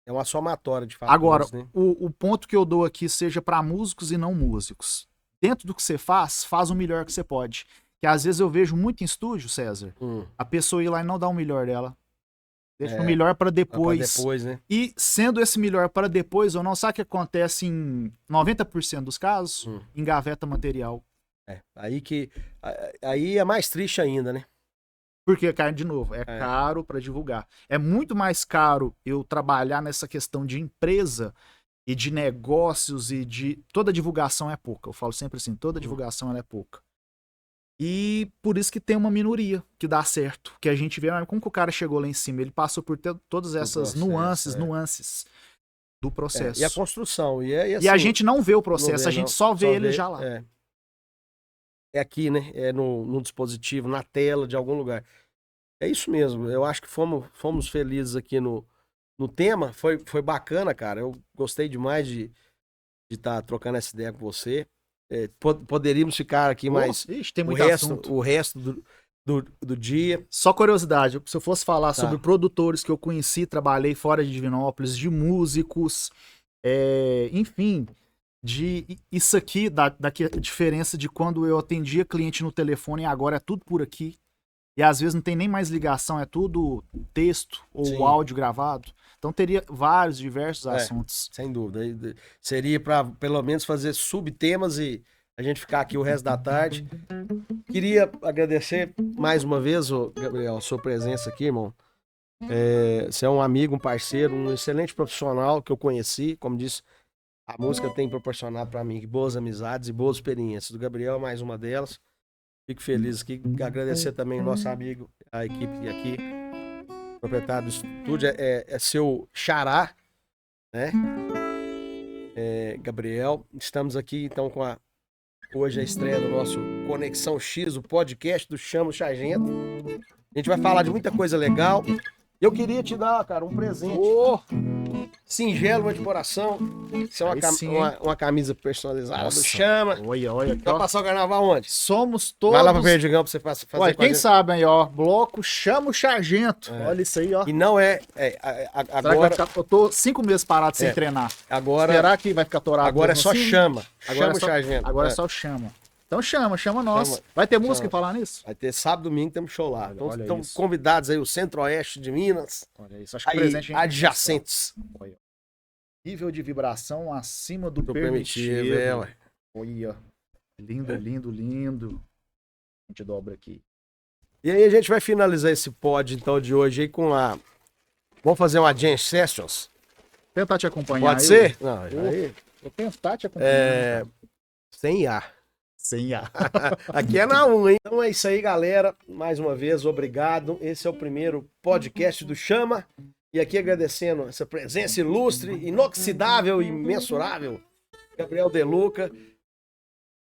É uma somatória de fatores, agora, né? o ponto que eu dou aqui seja para músicos e não músicos. Dentro do que você faz o melhor que você pode. Que às vezes eu vejo muito em estúdio, César, a pessoa ir lá e não dar o melhor dela. Deixa o melhor para depois. Pra depois, né? E sendo esse melhor para depois ou não, sabe o que acontece em 90% dos casos? Engaveta material. Aí é mais triste ainda, né? Porque, cara, de novo, é caro para divulgar. É muito mais caro eu trabalhar nessa questão de empresa e de negócios e de... Toda divulgação é pouca. Eu falo sempre assim, toda divulgação ela é pouca. E por isso que tem uma minoria que dá certo. Que a gente vê, como que o cara chegou lá em cima? Ele passou por todas essas nuances do processo. E a construção. E assim, a gente não vê o processo, a gente só vê ele já lá. É aqui, né? É no dispositivo, na tela de algum lugar. É isso mesmo. Eu acho que fomos felizes aqui no tema. Foi bacana, cara. Eu gostei demais de estar trocando essa ideia com você. Poderíamos ficar aqui mais tem muito o resto do dia. Só curiosidade, se eu fosse falar sobre produtores que eu conheci, trabalhei fora de Divinópolis, de músicos, enfim, de isso aqui, daqui a diferença de quando eu atendia cliente no telefone e agora é tudo por aqui. E às vezes não tem nem mais ligação, é tudo texto ou áudio gravado. Então teria diversos assuntos. Sem dúvida. Seria para pelo menos fazer subtemas e a gente ficar aqui o resto da tarde. Queria agradecer mais uma vez, Gabriel, a sua presença aqui, irmão. Você é um amigo, um parceiro, um excelente profissional que eu conheci. Como disse, a música tem proporcionado para mim boas amizades e boas experiências. O Gabriel é mais uma delas. Fico feliz aqui. Agradecer também o nosso amigo, a equipe aqui, proprietário do estúdio, é seu xará, né? Gabriel. Estamos aqui, então, hoje a estreia do nosso Conexão X, o podcast do Chama o Sargento. A gente vai falar de muita coisa legal. Eu queria te dar, cara, um presente. Singelo, de coração. Isso é uma camisa personalizada do Chama. Olha. Vai passar o carnaval onde? Somos todos... Vai lá pra Perdigão pra você fazer. Olha, quem sabe aí, ó. Bloco Chama o Sargento. Olha isso aí, ó. E não agora... Eu tô 5 meses parado sem treinar. Agora... Será que vai ficar torado? Agora é só assim? Chama. Agora Chama o Sargento. Agora é só Chama. Então chama nós. Vai ter música falar nisso? Vai ter sábado e domingo, temos show lá. Então olha estão isso. Convidados aí, o Centro-Oeste de Minas. Olha isso, acho que presente adjacentes. Olha. Nível de vibração acima do permitido. Olha. Lindo. A gente dobra aqui. E aí a gente vai finalizar esse pod, então, de hoje aí com a... Vamos fazer uma Jam Sessions? Tentar te acompanhar. Pode ser? Não, aí... Vou tentar te acompanhar. Sem IA. Sem IA. Aqui é na 1, hein? Então é isso aí, galera. Mais uma vez, obrigado. Esse é o primeiro podcast do Chama. E aqui agradecendo essa presença ilustre, inoxidável e imensurável, Gabriel De Luca.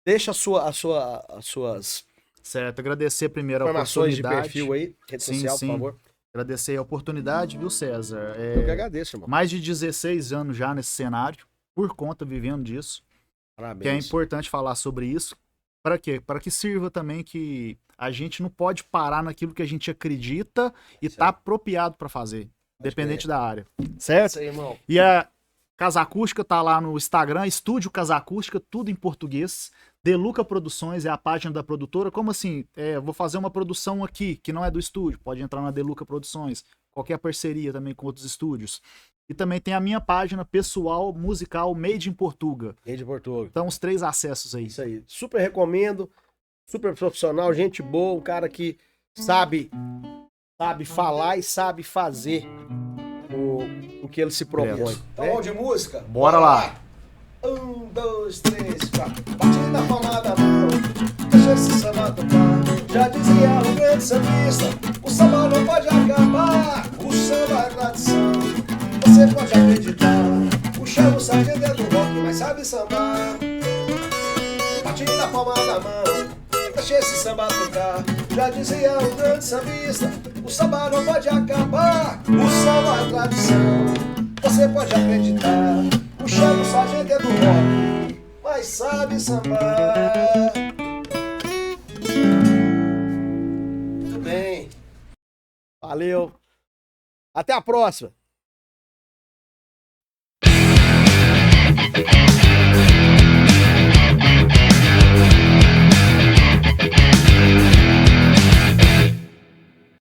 Deixa as suas... Certo, agradecer primeiro a informações oportunidade. De perfil aí, rede social, por favor. Agradecer a oportunidade, viu, César? Eu que agradeço, irmão. Mais de 16 anos já nesse cenário, por conta, vivendo disso. Parabéns. Que é importante falar sobre isso. Para quê? Para que sirva também que a gente não pode parar naquilo que a gente acredita e tá apropriado para fazer, independente da área. Certo? Isso aí, irmão. E a Casa Acústica tá lá no Instagram, Estúdio Casa Acústica, tudo em português. De Luca Produções é a página da produtora. Como assim? Vou fazer uma produção aqui, que não é do estúdio. Pode entrar na De Luca Produções. Qualquer parceria também com outros estúdios. E também tem a minha página pessoal, musical, Made in Portuga. Made in Portuga. Então, os 3 acessos aí. Isso aí. Super recomendo. Super profissional, gente boa. Um cara que sabe falar e sabe fazer o que ele se propõe. Então vamos de música? Bora lá. 1, 2, 3, 4. Batendo na palma da mão, deixa esse samba tocar. Já dizia o grande sambista, o samba não pode acabar. O samba é tradição, você pode acreditar. O chão sargento é do rock, mas sabe sambar. Batendo na palma da mão, deixa esse samba tocar. Já dizia o grande sambista, o samba não pode acabar. O samba é tradição, você pode acreditar. O chão sargento é do rock, mas sabe sambar. Muito bem. Valeu. Até a próxima.